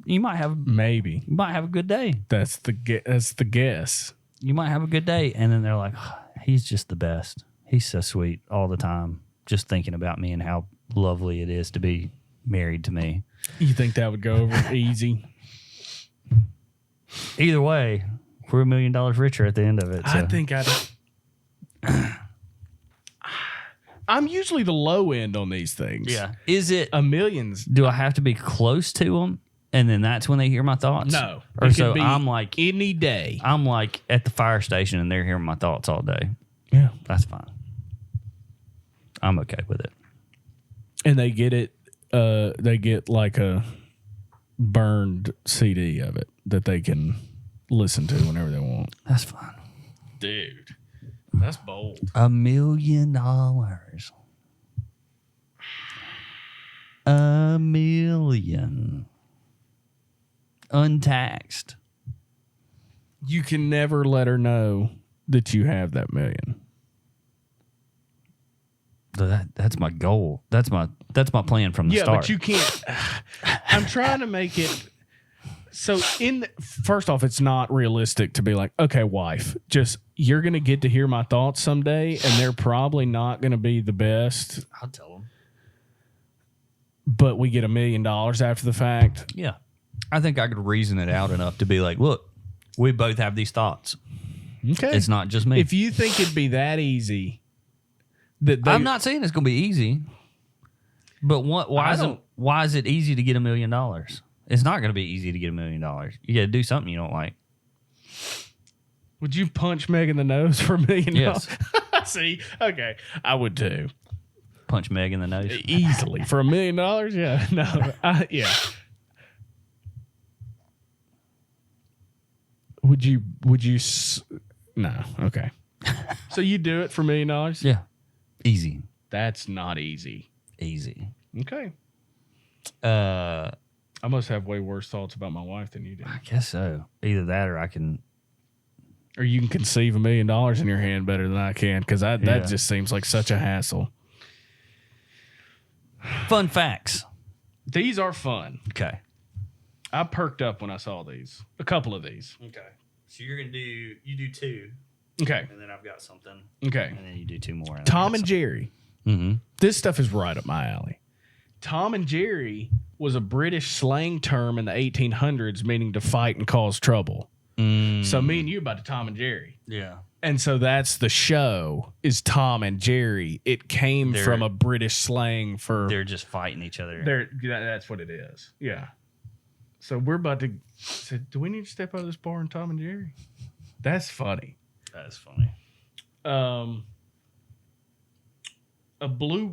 Maybe. good day. That's the guess. You might have a good day. And then they're like, oh, he's just the best. He's so sweet all the time. Just thinking about me and how lovely it is to be married to me. You think that would go over easy? Either way, we're $1 million richer at the end of it. So. I think I'm usually the low end on these things. Yeah. Is it? A million's Do I have to be close to them, and then that's when they hear my thoughts? no. Or It so could be I'm like any day. at the fire station, and they're hearing my thoughts all day. Yeah. That's fine. I'm okay with it. And they get it. They get like a burned CD of it that they can listen to whenever they want. That's fine. Dude, that's bold. $1 million. $1 million. Untaxed. You can never let her know that you have that million. That's my goal. That's my plan from the start. But you can't. I'm trying to make it so. First off, it's not realistic to be like, okay, wife, just you're gonna get to hear my thoughts someday, and they're probably not gonna be the best. I'll tell them. But we get $1 million after the fact. Yeah. I think I could reason it out enough to be like, look, we both have these thoughts. Okay, It's not just me. If you think it'd be that easy, I'm not saying it's going to be easy, but why is it easy to get $1 million? It's not going to be easy to get $1 million. You got to do something you don't like. Would you punch Meg in the nose for $1 million? Yes. See, okay, I would too. Punch Meg in the nose. Easily for $1 million. Yeah, no, yeah. Would you? No. Okay. So you do it for $1 million? Yeah. Easy. That's not easy. Easy. Okay. I must have way worse thoughts about my wife than you do. I guess so. Either that or I can. Or you can conceive $1 million in your hand better than I can, because that just seems like such a hassle. Fun facts. These are fun. Okay. I perked up when I saw these. A couple of these. Okay. So you do two, Okay. and then I've got something, Okay. and then you do two more. Tom and Jerry. Mm-hmm. This stuff is right up my alley. Tom and Jerry was a British slang term in the 1800s, meaning to fight and cause trouble. So me and you about to Tom and Jerry. Yeah. And so that's the show is Tom and Jerry. It came from a British slang for They're just fighting each other. that's what it is. Yeah. So we're about to say, do we need to step out of this bar and Tom and Jerry? That's funny. That's funny.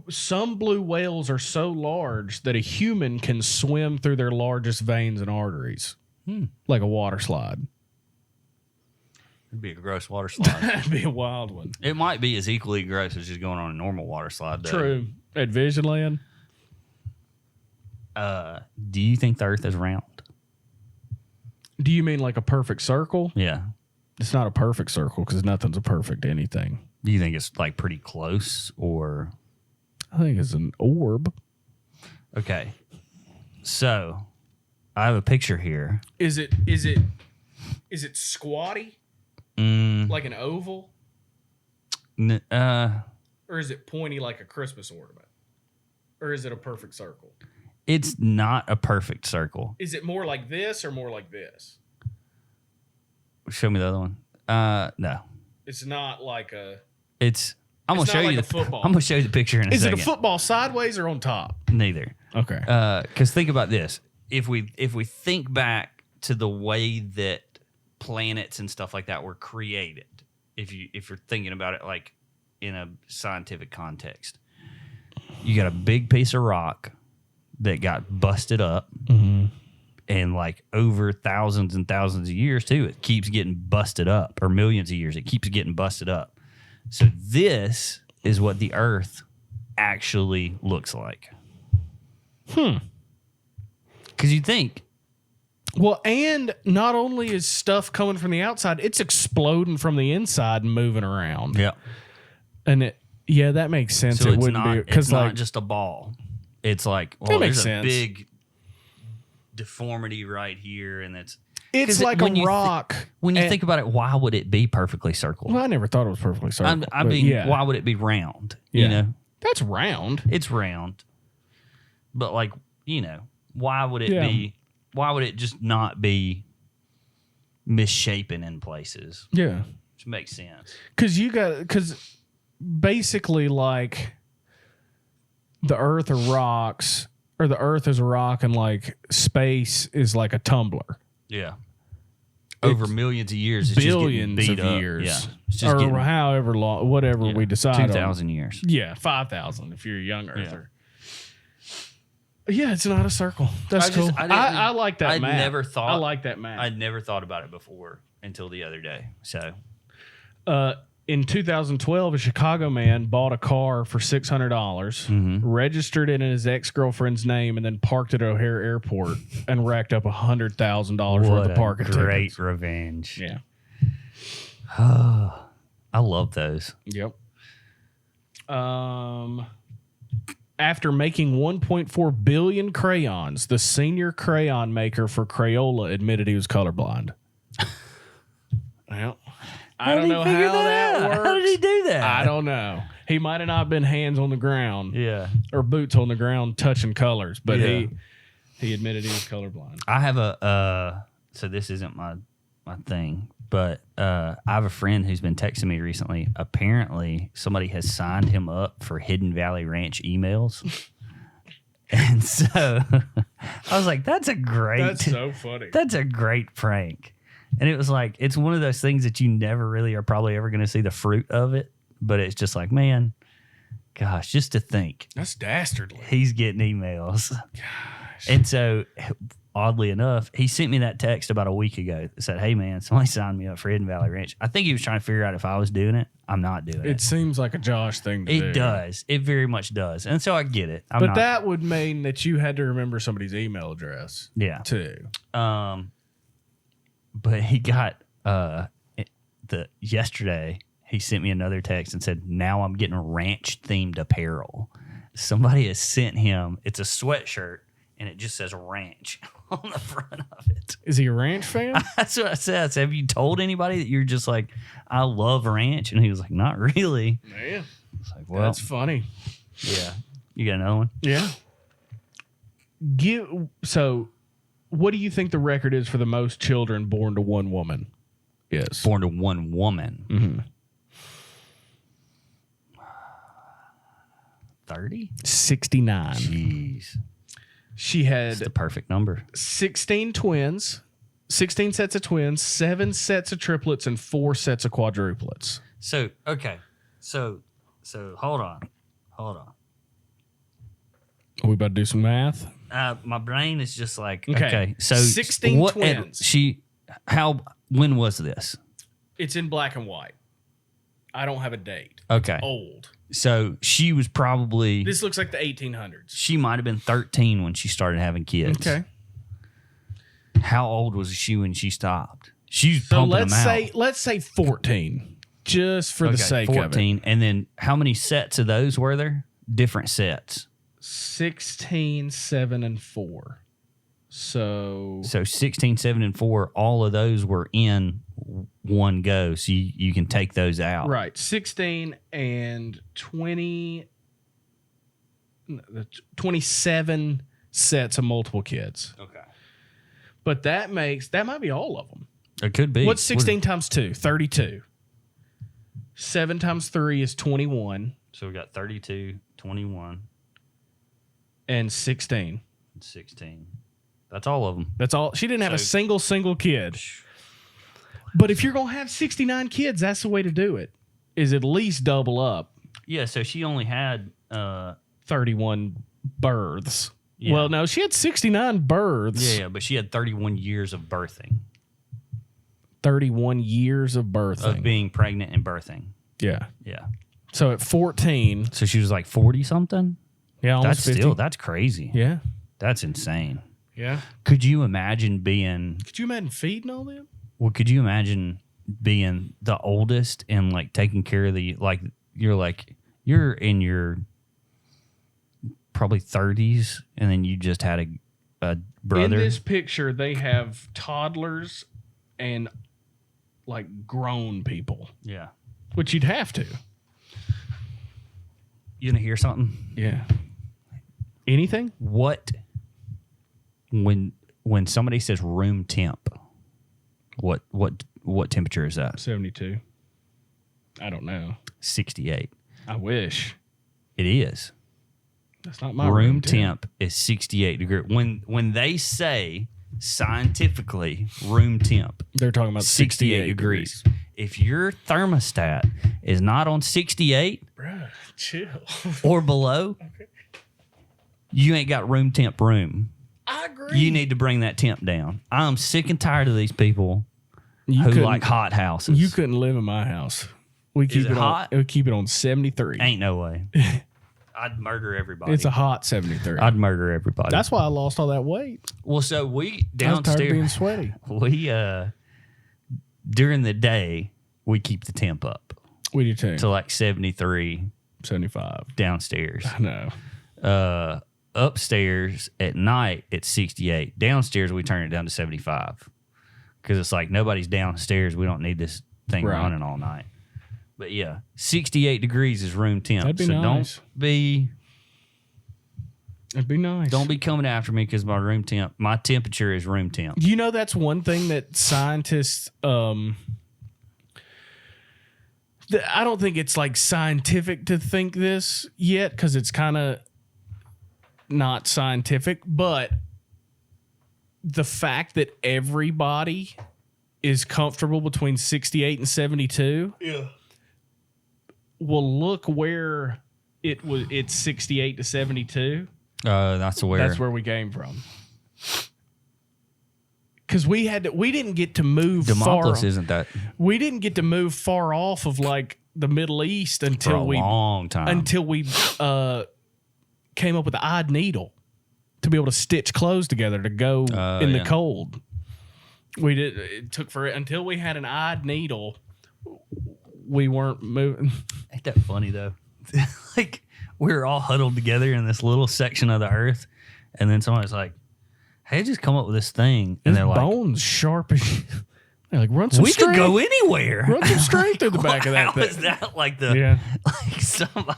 Some blue whales are so large that a human can swim through their largest veins and arteries, like a water slide. It'd be a gross water slide. That'd be a wild one. It might be as equally gross as just going on a normal water slide, though. True. At Visionland. Do you think the Earth is round? Do you mean like a perfect circle? Yeah. It's not a perfect circle because nothing's a perfect anything. Do you think it's like pretty close or? I think it's an orb. Okay. So I have a picture here. Is it squatty? Like an oval? Or is it pointy like a Christmas ornament? Or is it a perfect circle? It's not a perfect circle. Is it more like this or more like this? Show me the other one. No. It's not like a... I'm gonna It's show not you like the a football. I'm gonna show you the picture in a Is second. it a football sideways or on top? Neither. Okay. Because think about this: if we think back to the way that planets and stuff like that were created, if you're thinking about it like in a scientific context, you got a big piece of rock that got busted up, and like over thousands and thousands of years too, it keeps getting busted up, or millions of years, it keeps getting busted up. So this is what the Earth actually looks like. Because you think, Well, and not only is stuff coming from the outside, it's exploding from the inside and moving around. yeah. And that makes sense. So it it's wouldn't not, be it's because not like just a ball. It's like, That well, makes there's a sense. big deformity right here, and it's 'cause like when a you rock. when you and- think about it, why would it be perfectly circled? well, I never thought it was perfectly circle. I but mean, yeah. why would it be round? Yeah. You know, That's round. it's round, but like, you know, why would it Yeah. be? Why would it just not be misshapen in places? Yeah. Which makes sense. Because basically, like the Earth are rocks, or the Earth is a rock, and like space is like a tumbler. Yeah. Over millions of years, it's Billions just of getting beat up. years, Yeah, it's just or getting however long, whatever we decide. 2,000 years. Yeah, 5,000 if you're a young Earther. Yeah, it's not a circle. That's I cool. just- I didn't- I like that I'd map. never thought- I like that map. I'd never thought about it before until the other day. So In 2012, a Chicago man bought a car for $600, Mm-hmm. registered it in his ex-girlfriend's name, and then parked at O'Hare Airport and racked up $100,000 worth of parking great tickets. revenge. Yeah. I love those. Yep. After making 1.4 billion crayons, the senior crayon maker for Crayola admitted he was colorblind. Well, I don't know how that works. How did he do that? I don't know. He might have not been hands on the ground Yeah. or boots on the ground touching colors, but Yeah. he admitted he was colorblind. I have a so this isn't my thing, but I have a friend who's been texting me recently. Apparently, somebody has signed him up for Hidden Valley Ranch emails. And so I was like, that's a great funny. that's a great prank. And it was like, it's one of those things that you never really are probably ever going to see the fruit of it. But it's just like, man, gosh, just to think That's dastardly. he's getting emails. And so, oddly enough, he sent me that text about a week ago that said, hey, man, somebody signed me up for Hidden Valley Ranch. I think he was trying to figure out if I was doing it. I'm not doing it. It seems like a Josh thing to do. It does. It very much does. And so I get it. I'm But not, that would mean that you had to remember somebody's email address yeah. too. But he got yesterday he sent me another text and said, now I'm getting ranch themed apparel. Somebody has sent him, it's a sweatshirt and it just says ranch on the front of it. Is he a ranch fan? That's what I said. I said, have you told anybody that you're just like, I love ranch? And he was like, not really. Man, It's like, well, that's funny. yeah. You got another one? Yeah. So, what do you think the record is for the most children born to one woman? Yes. Born to one woman. 30? 69. Jeez. She had It's the perfect number. 16 twins, 16 sets of twins, 7 sets of triplets, and 4 sets of quadruplets. So, okay. So hold on. Are we about to do some math? My brain is just like, Okay. okay. So 16 twins. When was this? It's in black and white. I don't have a date. Okay. Old. So she was probably, This looks like the 1800s. she might have been 13 when she started having kids. Okay. How old was she when she stopped? She's So pumping them out. let's say 14, just for the sake of it. 14. And then how many sets of those were there? Different sets. 16, 7, and 4. So 16, 7, and 4, all of those were in one go. So you can take those out. right, 16 and 27 sets of multiple kids. Okay. But that might be all of them. It could be. What's 16 times 2? 32. 7 times 3 is 21, So we got 32, 21, and 16. and 16. That's all of them. That's all. She didn't have a So- single kid. But if you're going to have 69 kids, that's the way to do it, is at least double up Yeah, so she only had 31 births. Yeah. Well, no, she had 69 births. yeah, but she had 31 years of birthing, 31 years of birthing. of being pregnant and birthing. Yeah. Yeah. So at 14, So she was like 40 something. yeah, almost That's 50. that's crazy. Yeah. That's insane. Yeah. Could you imagine being Could you imagine feeding all them? Well, could you imagine being the oldest and like taking care of you're in your probably 30s and then you just had a brother? In this picture, they have toddlers and like grown people, Yeah. which you'd have to. You gonna hear something? Yeah. Anything? What when somebody says room temp, what temperature is that? 72. I don't know. 68. I wish. It is. That's not my Room temp is 68 degrees. When they say scientifically room temp, They're talking about 68 degrees. If your thermostat is not on 68 Bruh, chill. or below, you ain't got room temp room. I agree. You need to bring that temp down. I'm sick and tired of these people who couldn't- like hot houses. You couldn't live in my house. We keep it hot? We keep it on 73. Ain't no way. I'd murder everybody. It's a hot 73. I'd murder everybody. That's why I lost all that weight. well, so we I was tired of being downstairs. sweaty. We during the day we keep the temp up We do too. to like 73 75. downstairs. I know. Upstairs at night it's 68. Downstairs we turn it down to 75 because it's like nobody's downstairs. We don't need this thing Right. running all night. But yeah, 68 degrees is room temp. That'd be so nice. It'd be nice. don't be coming after me because my temperature is room temp. You know, that's one thing that scientists, I don't think it's like scientific to think this yet because it's kind of not scientific, but the fact that everybody is comfortable between 68 and 72. Yeah. Well, look where it's 68 to 72. That's That's where we came from. Because we didn't get to move Demopolis far. isn't that We didn't get to move far off of like the Middle East for a until long time. we came up with the odd needle to be able to stitch clothes together to go in the yeah. cold. It took until we had an odd needle. We weren't moving. Ain't that funny though? Like we were all huddled together in this little section of the earth, and then somebody's like, "Hey, just come up with this thing," and His they're like, bones sharp as they're like, run some "We strength. could go anywhere." Run some strength through the back of that How thing. is that like the Yeah. like somebody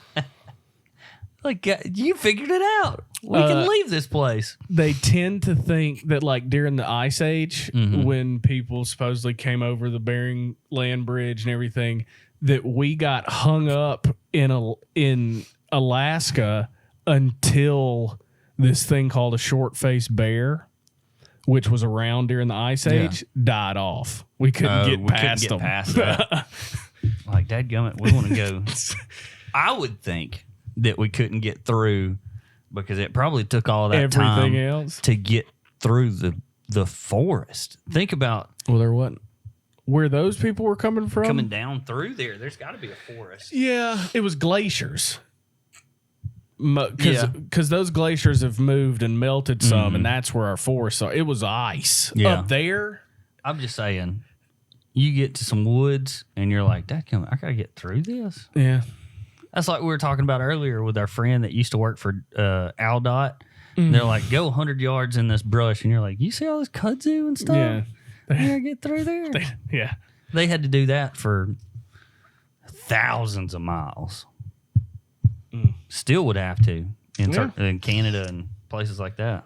like you figured it out? We can leave this place. They tend to think that like during the Ice Age, when people supposedly came over the Bering Land Bridge and everything, that we got hung up in Alaska until this thing called a short-faced bear, which was around during the Ice Age, died off. We couldn't get past them. that. Like, dadgummit, we want to go. I would think that we couldn't get through because it probably took all that Everything time else. to get through the forest. Think about Well, there wasn't. Where those people were coming from? coming down through there. There's got to be a forest. Yeah, it was glaciers. Yeah. Because those glaciers have moved and melted some, and that's where our forests are. It was ice Yeah. up there. I'm just saying. you get to some woods and you're like, "Dadgummit, I gotta get through this." Yeah. That's like we were talking about earlier with our friend that used to work for Aldot. They're like, "Go 100 yards in this brush," and you're like, "You see all this kudzu and stuff? Yeah. I gotta get through there." Yeah. They had to do that for thousands of miles. Still would have to in Canada and places like that.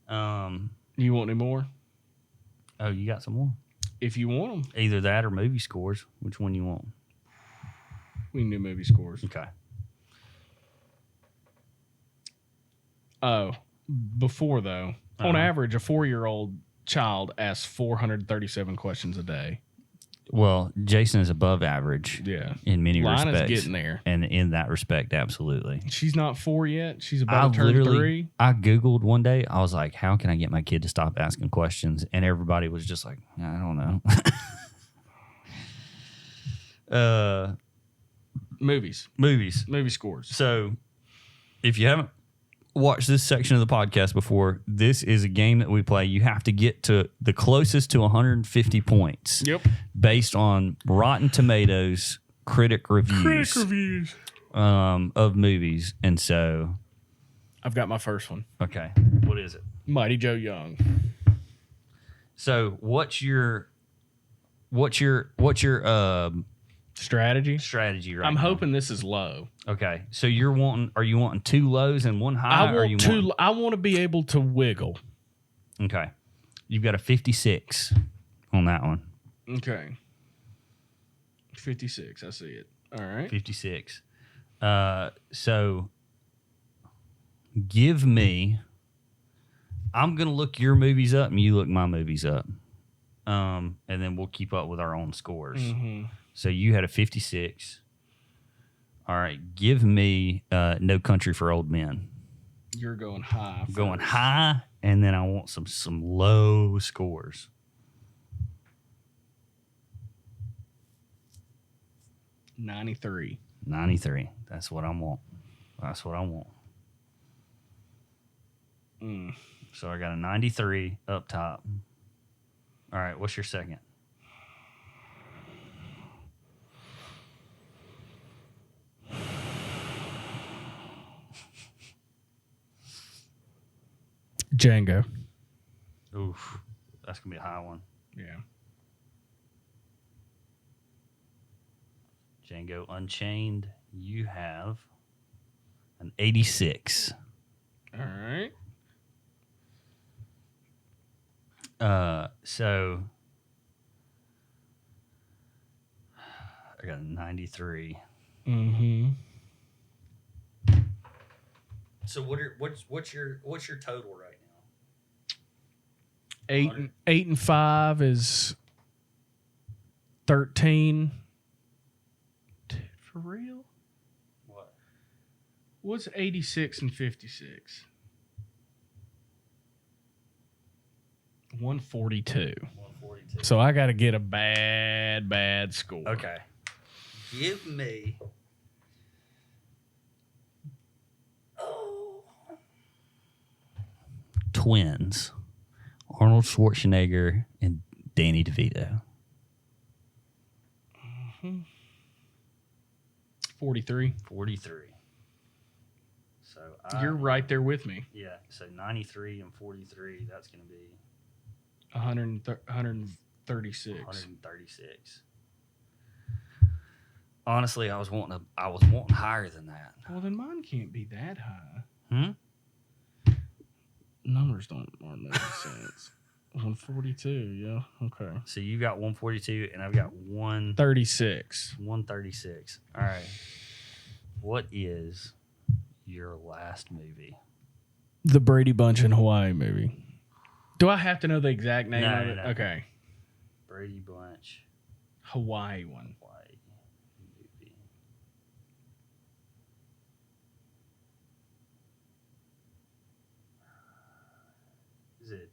You want any more? Oh, you got some more? If you want them, Either that or movie scores. Which one you want? we can do movie scores. Okay. Oh, before though, on average, a 4-year-old child asks 437 questions a day. Well, Jason is above average. Yeah. In many Lana's respects. getting there. And in that respect, absolutely. She's not 4 yet. She's about to turn 3. I Googled one day, I was like, how can I get my kid to stop asking questions? And everybody was just like, I don't know. Movies. Movie scores. So if you haven't watched this section of the podcast before, this is a game that we play. You have to get to the closest to 150 points. Yep. Based on Rotten Tomatoes critic reviews. Of movies. And so, I've got my first one. okay, what is it? Mighty Joe Young. So what's your Strategy. strategy right I'm now? hoping this is low. Okay, so are you wanting 2 lows and 1 high? I or you want I want to be able to wiggle. Okay, you've got a 56 on that one. Okay. 56. I see it. All right. 56. So give me. I'm gonna look your movies up, and you look my movies up, and then we'll keep up with our own scores. So you had a 56. All right, give me No Country for Old Men. You're going high. I'm going high, and then I want some low scores. 93. 93. That's what I want. That's what I want. So I got a 93 up top. All right, what's your second? Django. Oof, that's gonna be a high one. Yeah. Django Unchained. You have an 86. All right. So I got a 93. Mm-hmm. So what's your total right now? 8 and 5 is 13. Dude, for real? What? What's 86 and 56? 142. 142. So I got to get a bad score. Okay. Give me. Twins. Arnold Schwarzenegger and Danny DeVito. 43. 43. So You're right there with me. Yeah. So 93 and 43. That's going to be 136. 136. Honestly, I was wanting higher than that. Well, then mine can't be that high. Numbers aren't making sense. 142, yeah. Okay. So you got 142 and I've got 36. 136. All right. What is your last movie? The Brady Bunch in Hawaii movie. Do I have to know the exact name of it? No. Okay. Brady Bunch. Hawaii one. Hawaii movie.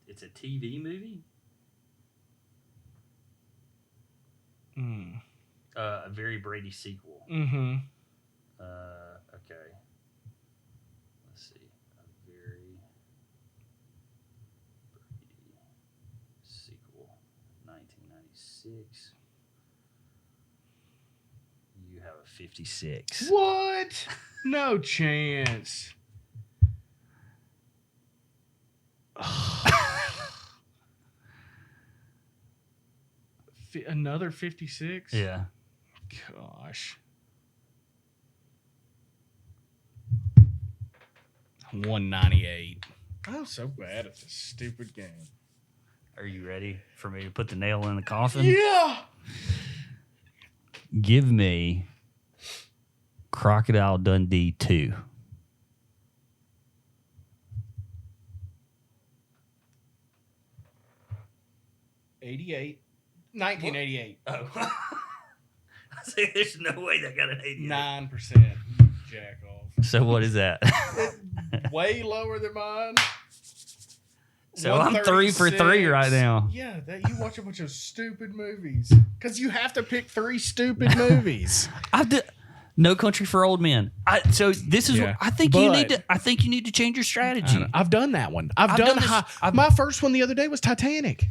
It's a TV movie? A very Brady sequel. Mm-hmm. Okay. Let's see. A very Brady sequel. 1996. 56. You have a 56. What? No chance. Another 56? Yeah. Gosh. 198. I'm so bad at this stupid game. Are you ready for me to put the nail in the coffin? Yeah. Give me Crocodile Dundee 2. $88. 1988. Oh. I say there's no way that got an 88. 9%. Jack off. So what is that? Way lower than mine. So I'm 3 for 3 right now. Yeah, that you watch a bunch of stupid movies because you have to pick 3 stupid movies. No Country for Old Men. So this is Yeah, what I think you need but- to. I think you need to change your strategy. I've done that one. I've done done this- my first one the other day was Titanic.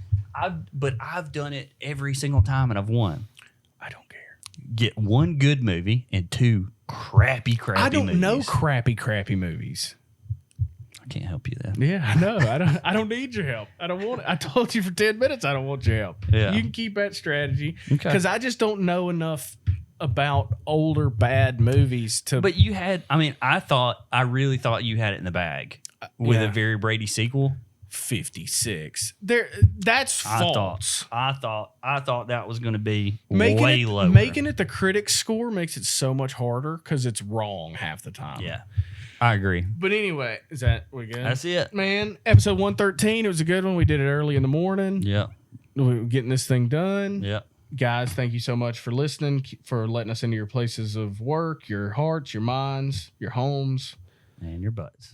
But I've done it every single time and I've won. I don't care. Get 1 good movie and 2 crappy I don't movies. know crappy movies. I can't help you then. Yeah, I know. I don't need your help. I don't want it. I told you for 10 minutes I don't want your help. Yeah. You can keep that strategy Okay. because I just don't know enough about older bad movies to. But you had. I mean, I really thought you had it in the bag with yeah. a Very Brady sequel. 56. That's I false. thought that was going to be Making way it, lower. Making it the critics score makes it so much harder because it's wrong half the time. Yeah, I agree. But anyway, is that we good? That's it. Man, episode 113. It was a good one. We did it early in the morning. Yeah, We're getting this thing done. yeah. Guys, thank you so much for listening, for letting us into your places of work, your hearts, your minds, your homes. And your butts.